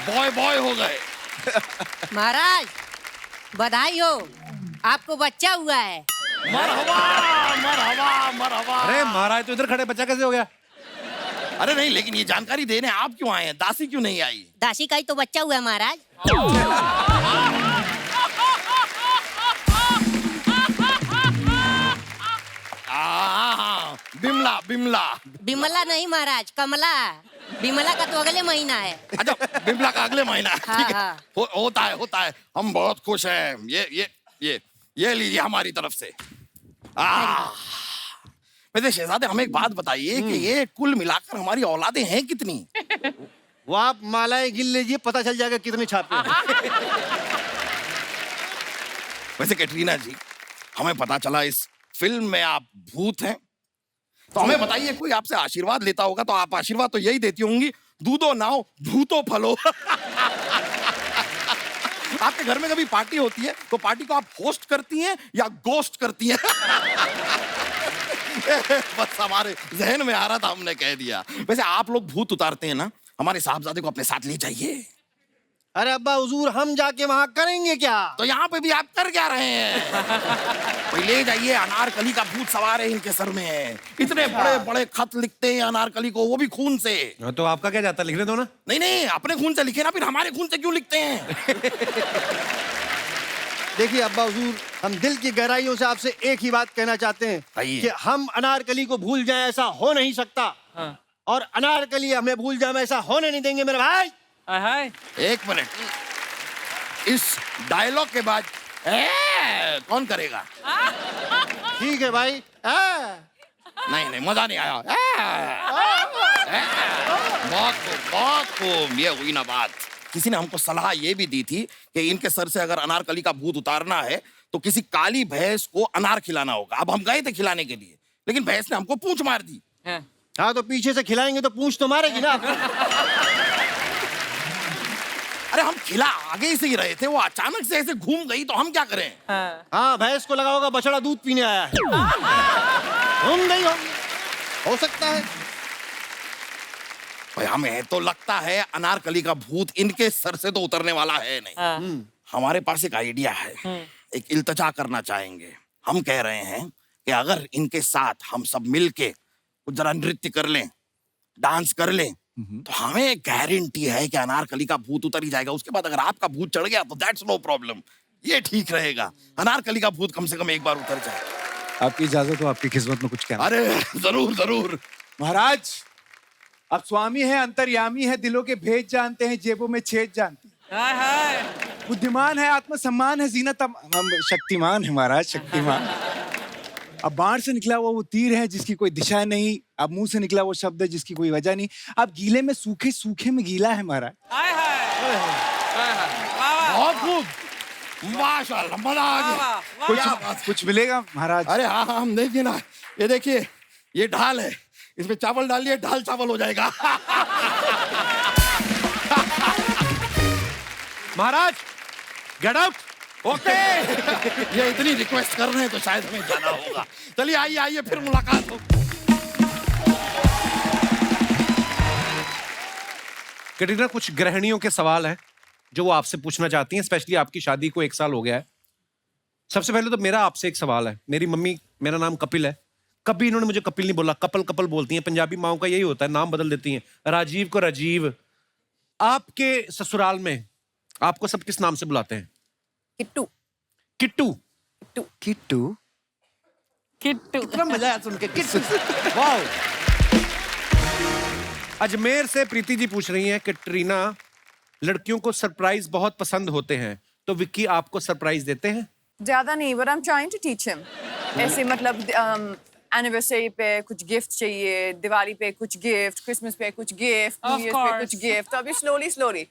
बॉय बॉय हो गए। महाराज बधाई हो, आपको बच्चा हुआ है। मरहबा मरहबा मरहबा। अरे महाराज तो इधर खड़े, बच्चा कैसे हो गया? अरे नहीं, लेकिन ये जानकारी देने आप क्यों आए हैं? दासी क्यों नहीं आई? दासी का ही तो बच्चा हुआ है महाराज। बिमला बिमला। बिमला नहीं महाराज, कमला। बिमला का तो अगले महीना है। अच्छा, बिमला का अगले महीना है। हाँ, ठीक है। हाँ। होता है होता है। हम बहुत खुश हैं। ये लीजिए हमारी तरफ से। वैसे शहजादे, हमें एक बात बताइए कि ये कुल मिलाकर हमारी औलादें हैं कितनी? वो आप मालाएं गिन लीजिए, पता चल जाएगा कितने छापे हैं। वैसे कैटरीना जी, हमें पता चला इस फिल्म में आप भूत हैं, तो हमें बताइए, कोई आपसे आशीर्वाद लेता होगा तो आप आशीर्वाद तो यही देती होंगी, दूधो नाओ भूतो फलो। आपके घर में कभी पार्टी होती है तो पार्टी को आप होस्ट करती हैं या गोस्ट करती हैं? बस हमारे जहन में आ रहा था, हमने कह दिया। वैसे आप लोग भूत उतारते हैं ना, हमारे साहबजादे को अपने साथ ले जाइए। अरे अब्बा हुजूर, हम जाके वहां करेंगे क्या? तो यहाँ पे भी आप कर क्या रहे हैं? तो ले जाइए, अनारकली का भूत सवार है इनके सर में। इतने बड़े बड़े खत लिखते हैं अनारकली को, वो भी खून से। तो आपका क्या जाता, लिखने दो ना। नहीं नहीं, अपने खून से लिखे ना, फिर हमारे खून से क्यों लिखते हैं? देखिए अब्बा हुजूर, हम दिल की गहराइयों से आपसे एक ही बात कहना चाहते हैं कि हम अनारकली को भूल जाएं, ऐसा हो नहीं सकता। और अनारकली हमें भूल जाए, ऐसा होने नहीं देंगे मेरे भाई। एक मिनट, इस डायलॉग के बाद कौन करेगा? ठीक है भाई। नहीं नहीं, मजा नहीं आया। बहुत खूब, बहुत खूब। ये हुई ना बात। किसी ने हमको सलाह ये भी दी थी कि इनके सर से अगर अनारकली का भूत उतारना है तो किसी काली भैंस को अनार खिलाना होगा। अब हम गए थे खिलाने के लिए, लेकिन भैंस ने हमको पूंछ मार दी। हाँ तो पीछे से खिलाएंगे तो पूंछ तो मारेगी ना। अरे हम खिला आगे से ही रहे थे, वो अचानक से ऐसे घूम गई तो हम क्या करें? हाँ, भैंस को लगा होगा बछड़ा दूध पीने आया है। घूम गई हो सकता है। भाई हमें तो लगता है अनारकली का भूत इनके सर से तो उतरने वाला है नहीं। हमारे पास एक आइडिया है, एक इल्तजा करना चाहेंगे। हम कह रहे हैं कि अगर इनके साथ हम सब मिलके कुछ जरा नृत्य कर लें, डांस कर लें, तो हमें गारंटी है कि अनारकली का भूत उतर ही जाएगा। उसके बाद अगर आपका भूत चढ़ गया तो दैट्स नो प्रॉब्लम, ये ठीक रहेगा। अनारकली का भूत कम से कम एक बार उतर जाए। आपकी इजाजत हो, आपकी किस्मत में कुछ कहना? अरे जरूर जरूर। महाराज, अब स्वामी है, अंतर्यामी है, दिलों के भेद जानते हैं, जेबों में छेद जानते हैं। हाय हाय। बुद्धिमान है, आत्मसम्मान है, जीनत हम शक्तिमान है महाराज, शक्तिमान। अब बाढ़ से निकला वो तीर है जिसकी कोई दिशा नहीं, अब मुंह से निकला वो शब्द है जिसकी कोई वजह नहीं। अब गीले में सूखे, सूखे में गीला है महाराज। हाय हाय। बहुत खूब, माशाल्लाह, मजा आ गया। कुछ मिलेगा महाराज? अरे हाँ हाँ, हम देखिए ना, ये देखिए, ये ढाल है, इसमें चावल डालिए, ढाल चावल हो जाएगा। महाराज गेट आउट। ओके। ये इतनी रिक्वेस्ट कर रहे हैं तो शायद हमें जाना होगा। चलिए आइए आइए, फिर मुलाकात हो। कटरीना, कुछ गृहिणियों के सवाल हैं जो वो आपसे पूछना चाहती हैं, स्पेशली आपकी शादी को 1 साल हो गया है। सबसे पहले तो मेरा आपसे एक सवाल है। मेरी मम्मी, मेरा नाम कपिल है, कभी इन्होंने मुझे कपिल नहीं बोला, कपल कपल बोलती हैं। पंजाबी माओं का यही होता है, नाम बदल देती हैं, राजीव को राजीव। आपके ससुराल में आपको सब किस नाम से बुलाते हैं? किट्टू। किट्टू। किट्टू? किट्टू। कितना मजा आया सुन के, किट्टू। वाओ। अजमेर से प्रीति जी पूछ रही हैं, कटरीना, लड़कियों को सरप्राइज बहुत पसंद होते हैं, तो विक्की आपको सरप्राइज देते हैं? ज्यादा नहीं, but I am trying to teach him. ऐसे मतलब एनिवर्सरी पे कुछ गिफ्ट चाहिए, दिवाली पे कुछ गिफ्ट, क्रिसमस पे कुछ गिफ्ट, न्यू ईयर पे कुछ गिफ्ट, तो अभी स्लोली स्लोली।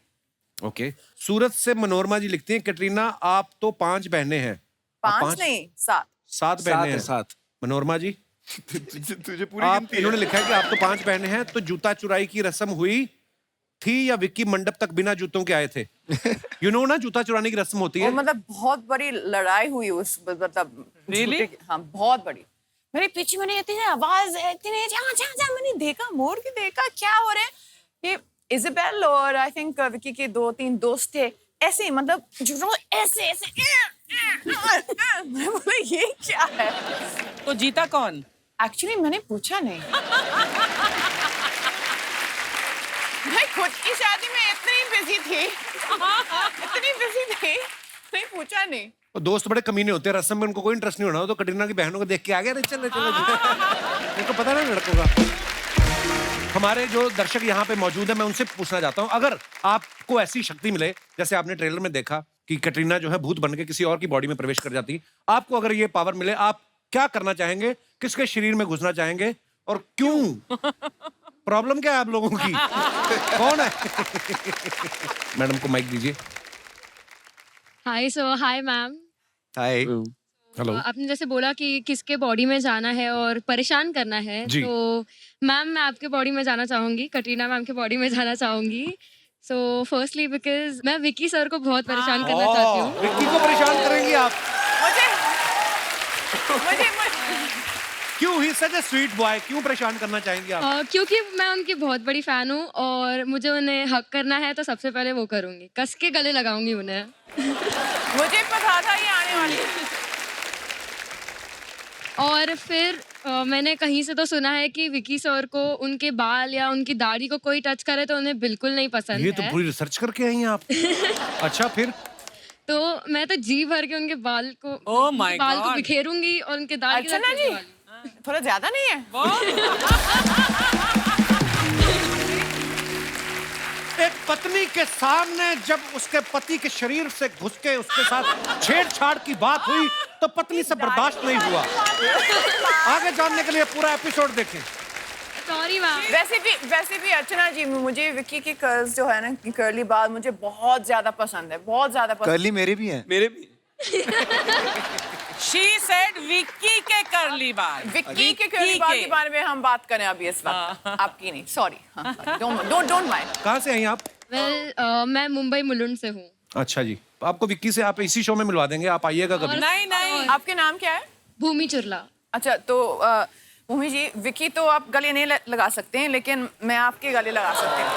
ओके। सूरत से मनोरमा जी लिखती हैं, कटरीना आप तो 5 बहनें हैं। 5 नहीं, 7। 7 बहनें हैं। 7। मनोरमा जी, तुझे पूरी आप, गिनती है? इन्होंने लिखा है कि आप तो 5 बहनें हैं, तो जूता चुराई की रस्म हुई थी या विक्की मंडप तक बिना जूतों के आए थे? यू नो ना, जूता चुराने की रस्म होती है। और मतलब बहुत बड़ी लड़ाई हुई उस, मतलब Really? हाँ बहुत बड़ी। मेरे पीछे मैंने इतनी आवाज है, इतनी जा जा जा, मैंने देखा, मोड़ के देखा क्या हो रहा है। ये इज़ाबेल और आई थिंक विक्की के 2-3 दोस्त थे, ऐसे ही मतलब ऐसे ऐसे। मैं बोला ये क्या है? तो जीता कौन? एक्चुअली मैंने पूछा नहीं। मैं खुद की शादी में इतनी बिजी थी, नहीं पूछा नहीं। तो दोस्त बड़े कमीने होते हैं, रस्म में उनको कोई इंटरेस्ट नहीं होना, तो कटरीना की बहनों को देख के आ गया, चलो चलो। उनको पता ना लड़कों का। हमारे जो दर्शक यहाँ पे मौजूद है, मैं उनसे पूछना चाहता हूँ, अगर आपको ऐसी शक्ति मिले, जैसे आपने ट्रेलर में देखा कि कटरीना जो है भूत बन के किसी और की बॉडी में प्रवेश कर जाती, आपको अगर ये पावर मिले, आप क्या करना चाहेंगे? किसके शरीर में घुसना चाहेंगे और क्यों? प्रॉब्लम क्या है आप लोगों की? कौन है? मैडम को माइक दीजिए। Hi ma'am. हाय। हेलो। आपने जैसे बोला कि किसके बॉडी में जाना है और परेशान करना है, तो मैम मैं आपके बॉडी में जाना चाहूंगी, कटरीना मैम के बॉडी में जाना चाहूंगी। सो फर्स्टली बिकॉज मैं विक्की सर को बहुत परेशान करना चाहती हूँ। विक्की को परेशान करेंगी आप? मुझे क्यों? ही सच ए स्वीट बॉय, क्यों परेशान करना चाहेंगी आप? क्योंकि मैं उनकी बहुत बड़ी फैन हूँ और मुझे उन्हें हक करना है, तो सबसे पहले वो करूंगी, कस के गले लगाऊंगी उन्हें। मुझे पता था ये आने वाली है। और फिर मैंने कहीं से तो सुना है कि विक्की सर को उनके बाल या उनकी दाढ़ी को कोई टच करे तो उन्हें बिल्कुल नहीं पसंद ये है। तो पूरी रिसर्च करके आई हैं आप। अच्छा, फिर? तो मैं तो जी भर के उनके बाल को Oh my बाल को God. बिखेरूंगी और उनके दाढ़ी के अच्छा साथ ना जी, खेलने वाली। थोड़ा ज्यादा नहीं है? एक पत्नी के सामने जब उसके पति के शरीर से घुस के उसके साथ छेड़छाड़ की बात हुई, तो पत्नी से बर्दाश्त नहीं हुआ। आगे जानने के लिए पूरा एपिसोड देखें। Sorry ma'am. वैसे भी अर्चना जी, मुझे विक्की के कर्ल्स जो है ना, कर्ली बाल मुझे बहुत ज्यादा पसंद है, बहुत ज्यादा पसंद। कर्ली मेरे भी हैं। मेरे भी। She said विक्की के कर्ली बाल। विक्की के कर्ली बाल के बारे में हम बात करें अभी इस वक्त, आपकी नहीं, सॉरी। Don't mind. कहाँ से आई आप? मैं मुंबई मुलुंड से हूँ। अच्छा जी, आपको विक्की से आप इसी शो में मिलवा देंगे, आप आइएगा कभी। नहीं नहीं, आपके नाम क्या है? भूमि चुरला। अच्छा, तो भूमि जी, विकी तो आप गले नहीं लगा सकते हैं, लेकिन मैं आपके गले लगा सकती हूँ।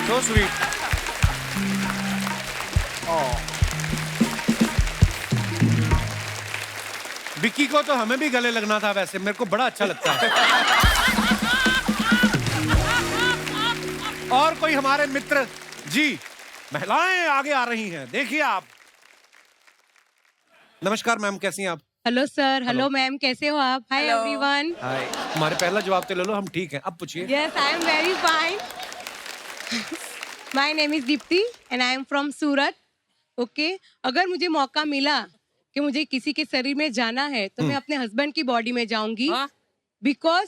So sweet. विक्की को तो हमें भी गले लगना था, वैसे मेरे को बड़ा अच्छा लगता है। और कोई हमारे मित्र जी, महिलाएं आगे आ रही हैं, देखिए आप। नमस्कार मैम, कैसी हैं आप? हेलो सर, हेलो मैम, कैसे हो आप? हाय Hello. एवरीवन। हाय। हमारे पहला जवाब तो ले लो, हम ठीक हैं। अब पूछिए। Yes, I am very fine. My name is Deepti and I am from Surat. Okay, अगर मुझे मौका मिला कि मुझे किसी के शरीर में जाना है तो मैं अपने हस्बैंड की बॉडी में जाऊंगी, बिकॉज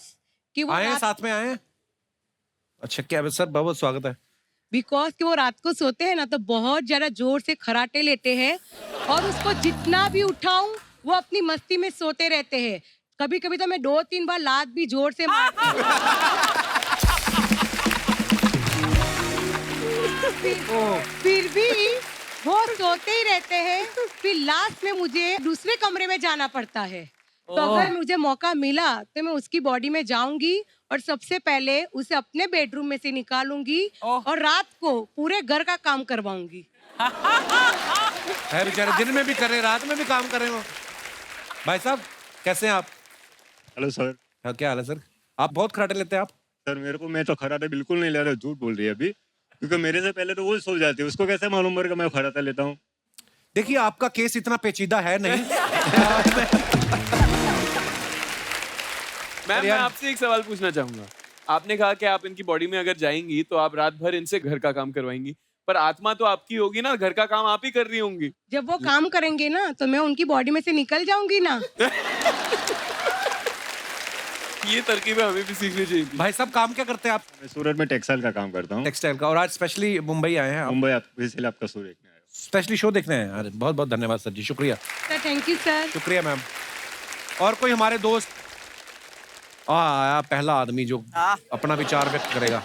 कि वो आए हैं, साथ में आए हैं। अच्छा, क्या सर, बहुत स्वागत है। बिकॉज कि वो रात को सोते हैं ना तो बहुत ज्यादा जोर से खराटे लेते हैं और उसको जितना भी उठाऊं वो अपनी मस्ती में सोते रहते हैं। कभी कभी तो मैं 2-3 बार लात भी जोर से मारती हूँ। फिर भी वो सोते ही रहते हैं। फिर लास्ट में मुझे दूसरे कमरे में जाना पड़ता है। तो अगर मुझे मौका मिला तो मैं उसकी बॉडी में जाऊंगी और सबसे पहले उसे अपने बेडरूम में से निकालूंगी और रात को पूरे घर का काम करवाऊंगी। है बेचारे, दिन में भी करे, रात में भी काम करे वो। भाई साहब, कैसे हैं आप? Hello sir. हाँ, क्या हाल है सर? आप बहुत खराटे लेते हैं आप? सर मैं तो खराटे बिल्कुल नहीं ले रहा, झूठ बोल रही है अभी, क्योंकि मेरे से पहले तो वो सो जाती है, उसको कैसे मालूम पड़ेगा मैं खराटा लेता हूँ? देखिए, आपका केस इतना पेचीदा है नहीं। मैं आपसे एक सवाल पूछना चाहूंगा। आपने कहा कि आप इनकी बॉडी में अगर जाएंगी तो आप रात भर इनसे घर का काम करवाएंगी, पर आत्मा तो आपकी होगी ना, घर का काम आप ही कर रही होंगी। जब वो काम करेंगे ना तो मैं उनकी बॉडी में से निकल जाऊंगी ना। ये तरकीबें हमें भी सीखनी चाहिए। भाई साहब, काम क्या करते हैं आप? मैं सूरत में टेक्सटाइल का काम करता हूँ। टेक्सटाइल का। और आज स्पेशली मुंबई आए हैं आप? मुंबई इसलिए आपका शो देखने आया। स्पेशली शो देखने आए हैं? अरे बहुत बहुत धन्यवाद सर जी, शुक्रिया। Sir thank you sir. शुक्रिया मैम। और कोई हमारे दोस्त आया, पहला आदमी जो अपना विचार व्यक्त करेगा।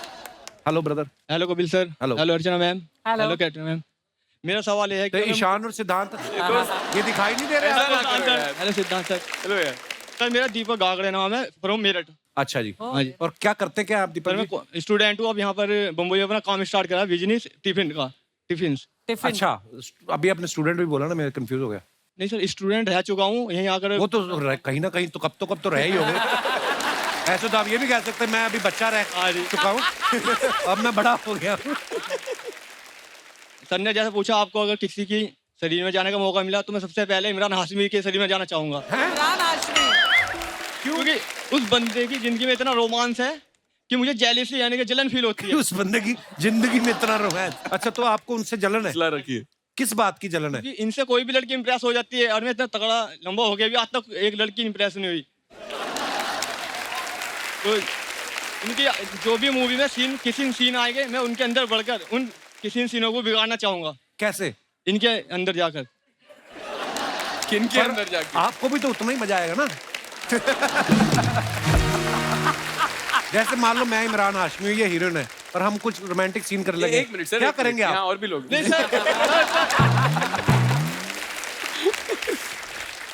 Hello brother. Hello Kapil sir. Hello. Hello Archana ma'am. Hello. Hello Katrina ma'am. मेरा सवाल ये है तो कि ईशान और सिद्धांत ये दिखाई नहीं दे रहे आपको? हेलो सिद्धांत सर। हेलो यार। सर मेरा दीपक गागड़े नाम है, फ्रॉम मेरठ। अच्छा जी। हाँ जी। और क्या करते क्या आप दीपक सर जी? मैं स्टूडेंट हूँ, अब यहाँ पर बम्बई में अपना काम स्टार्ट करा, बिजनेस टिफिन का। टिफिन। अच्छा, अभी आपने स्टूडेंट भी बोला ना, मैं कंफ्यूज हो गया। नहीं सर, स्टूडेंट रह चुका हूँ यहीं आकर। वो तो कहीं ना कहीं तो कब तो रह ही हो गए। ऐसे तो आप ये भी कह सकते हैं मैं अभी बच्चा रह चुका हूँ। अब मैं बड़ा हो गया हूँ। सर ने जैसे पूछा आपको अगर किसी की शरीर में जाने का मौका मिला तो मैं सबसे पहले इमरान हाशमी के शरीर में जाना चाहूंगा। इमरान हाशमी। क्योंकि उस बंदे की जिंदगी में इतना रोमांस है कि मुझे जेलसी यानी कि जलन फील होती है। उस बंदे की जिंदगी में इतना रोमांस। अच्छा, तो आपको उनसे जलन है? रखिए। किस बात की जलन है? कि इनसे कोई भी लड़की इंप्रेस हो जाती है और मैं इतना तगड़ा लंबा हो गया भी आज तक एक लड़की इंप्रेस नहीं हुई। तो इनकी जो भी मूवी में किसी सीन आएंगे मैं उनके अंदर बढ़कर उन किसी सीनों को बिगाड़ना चाहूंगा। कैसे? इनके अंदर जाकर। किन के अंदर जाकर? आपको भी तो उतना ही मजा आएगा ना। जैसे मान लो मैं इमरान हाशमी, ये हीरोइन है और हम कुछ रोमांटिक सीन कर लगे। एक मिनट सर, क्या करेंगे आप? यहाँ और भी लोग। नहीं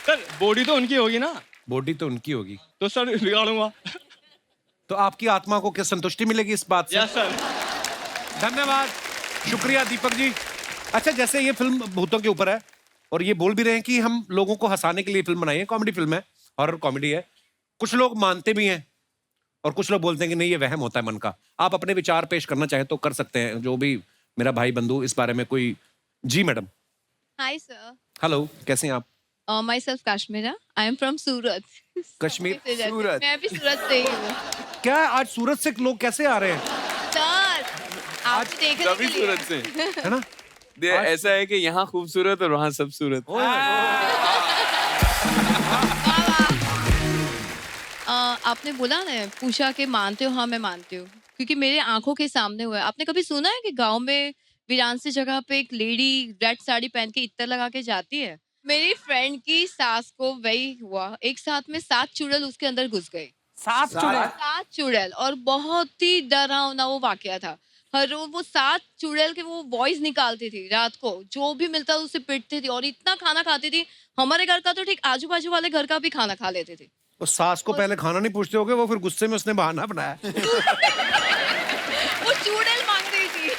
सर बॉडी तो उनकी होगी ना। बॉडी तो उनकी होगी तो सर बिगाड़ूंगा। तो आपकी आत्मा को क्या संतुष्टि मिलेगी इस बात से? Yes sir. धन्यवाद, शुक्रिया दीपक जी। अच्छा, जैसे ये फिल्म भूतों के ऊपर है और ये बोल भी रहे हैं कि हम लोगों को हंसाने के लिए फिल्म बनाई है, कॉमेडी फिल्म है, हॉरर कॉमेडी है। कुछ लोग मानते भी हैं और कुछ लोग बोलते हैं कि नहीं, ये वहम होता है मन का। आप अपने विचार पेश करना चाहें तो कर सकते हैं, जो भी मेरा भाई बंधु इस बारे में कोई। जी मैडम। Hi sir. हेलो, कैसे हैं आप? Myself Kashmira, I am from Surat. Kashmir? Surat. मैं भी सूरत से ही हूँ। क्या आज सूरत से लोग कैसे आ रहे हैं? सर आप देखने सभी के लिए। सूरत से है ना? ऐसा है कि यहाँ खूबसूरत और वहाँ सब सूरत। आपने बोला ना, पूछा कि मानते हो? हाँ मैं मानती हूँ, क्योंकि मेरे आंखों के सामने हुआ है। आपने कभी सुना है कि गांव में वीरान सी जगह पे एक लेडी रेड साड़ी पहन के इत्तर लगा के जाती है? मेरी फ्रेंड की सास को वही हुआ, एक साथ में 7 चुड़ैल उसके अंदर घुस गए। 7 चुड़ैल? 7 चुड़ैल, और बहुत ही डरावना वो वाकया था। हर रोज वो 7 चुड़ैल के वो वॉइस निकालती थी रात को, जो भी मिलता था उसे पीटती थी और इतना खाना खाती थी। हमारे घर का तो ठीक आजू बाजू वाले घर का भी खाना खा लेते थे। तो सास को पहले खाना नहीं पूछते होगे, वो फिर गुस्से में उसने बहाना बनाया। वो चुड़ैल मांग रही थी।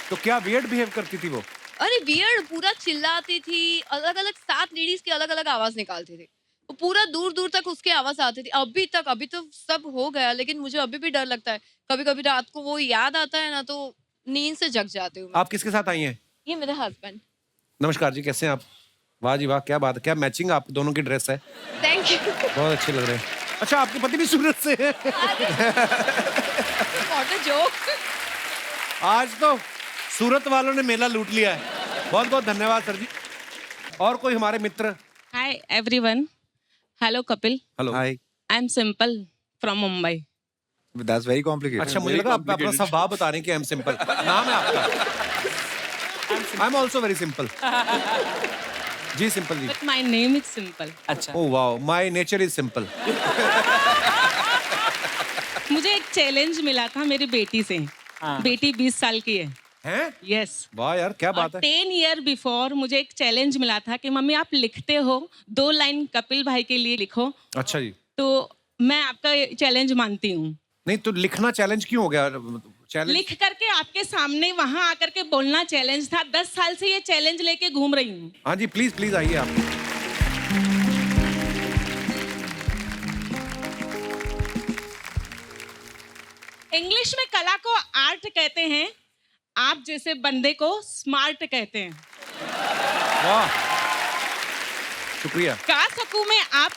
तो क्या वियर्ड बिहेव करती थी वो? अरे वियर्ड, पूरा चिल्लाती थी, अलग अलग 7 लेडीज की अलग अलग आवाज निकालती थी। वो पूरा दूर दूर तक उसकी आवाज आती थी। अभी तो सब हो गया, लेकिन मुझे अभी भी डर लगता है। कभी कभी रात को वो याद आता है ना, तो नींद से जग जाती हूँ। आप किसके साथ आई हैं? ये मेरे हस्बैंड। नमस्कार जी, कैसे हैं आप? वाह जी वाह, क्या बात है, क्या मैचिंग आप दोनों की ड्रेस है। Thank you. बहुत अच्छे लग रहे हैं। अच्छा, आपके पति भी सूरत से हैं? What a joke। आज तो सूरत वालों ने मेला लूट लिया है। बहुत बहुत धन्यवाद सर जी। और कोई हमारे मित्र? Hi everyone. Hello Kapil. Hello. Hi, I'm Simple from Mumbai. That's very complicated. अच्छा, मुझे लगा आप अपना स्वभाव बता रहे हैं कि आई एम सिंपल। नाम है आपका? I am also very simple. जी Simple ji. But my name is Simple. अच्छा। Oh wow, my nature is simple. मुझे एक चैलेंज मिला था मेरी बेटी से। हाँ। बेटी 20 साल की है। हैं? Yes. वाह यार, क्या बात है। 10 ईयर बिफोर मुझे एक चैलेंज मिला था कि मम्मी आप लिखते हो 2 लाइन कपिल भाई के लिए लिखो। अच्छा जी। तो मैं आपका चैलेंज मानती हूँ। नहीं तो लिखना चैलेंज क्यों हो गया? चैलेंज लिख करके आपके सामने वहां आकर के बोलना चैलेंज था। 10 साल से ये चैलेंज लेके घूम रही हूँ। हाँ जी, प्लीज प्लीज आइए आप। इंग्लिश में कला को आर्ट कहते हैं, आप जैसे बंदे को स्मार्ट कहते हैं। वाह, शुक्रिया। गा सकूं मैं आप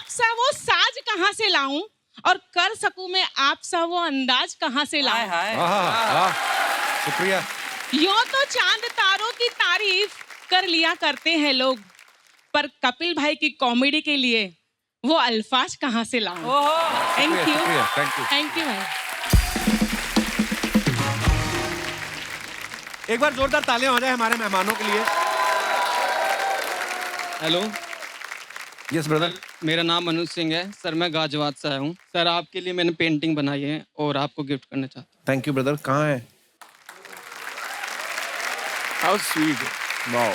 सा वो साज कहाँ से लाऊं, और कर सकूं मैं आप सा वो अंदाज कहाँ से लाऊं। वाह, शुक्रिया। यूं तो चांद तारों की तारीफ कर लिया करते हैं लोग, पर कपिल भाई की कॉमेडी के लिए वो अल्फाज कहाँ से लाऊं। थैंक यू, थैंक यू भाई। एक बार जोरदार तालियां हो जाए हमारे मेहमानों के लिए। Hello, yes brother. मेरा नाम अनुज सिंह है सर, मैं गाजियाबाद से आया हूँ सर। आपके लिए मैंने पेंटिंग बनाई है और आपको गिफ्ट करना चाहता हूँ। Thank you brother. कहाँ है? How sweet. Wow,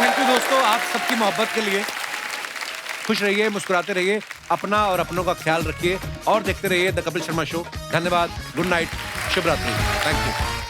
thank you दोस्तों, आप सबकी मोहब्बत के लिए। खुश रहिए, मुस्कुराते रहिए, अपना और अपनों का ख्याल रखिए और देखते रहिए द कपिल शर्मा शो। धन्यवाद, गुड नाइट, शुभ रात्रि। Thank you.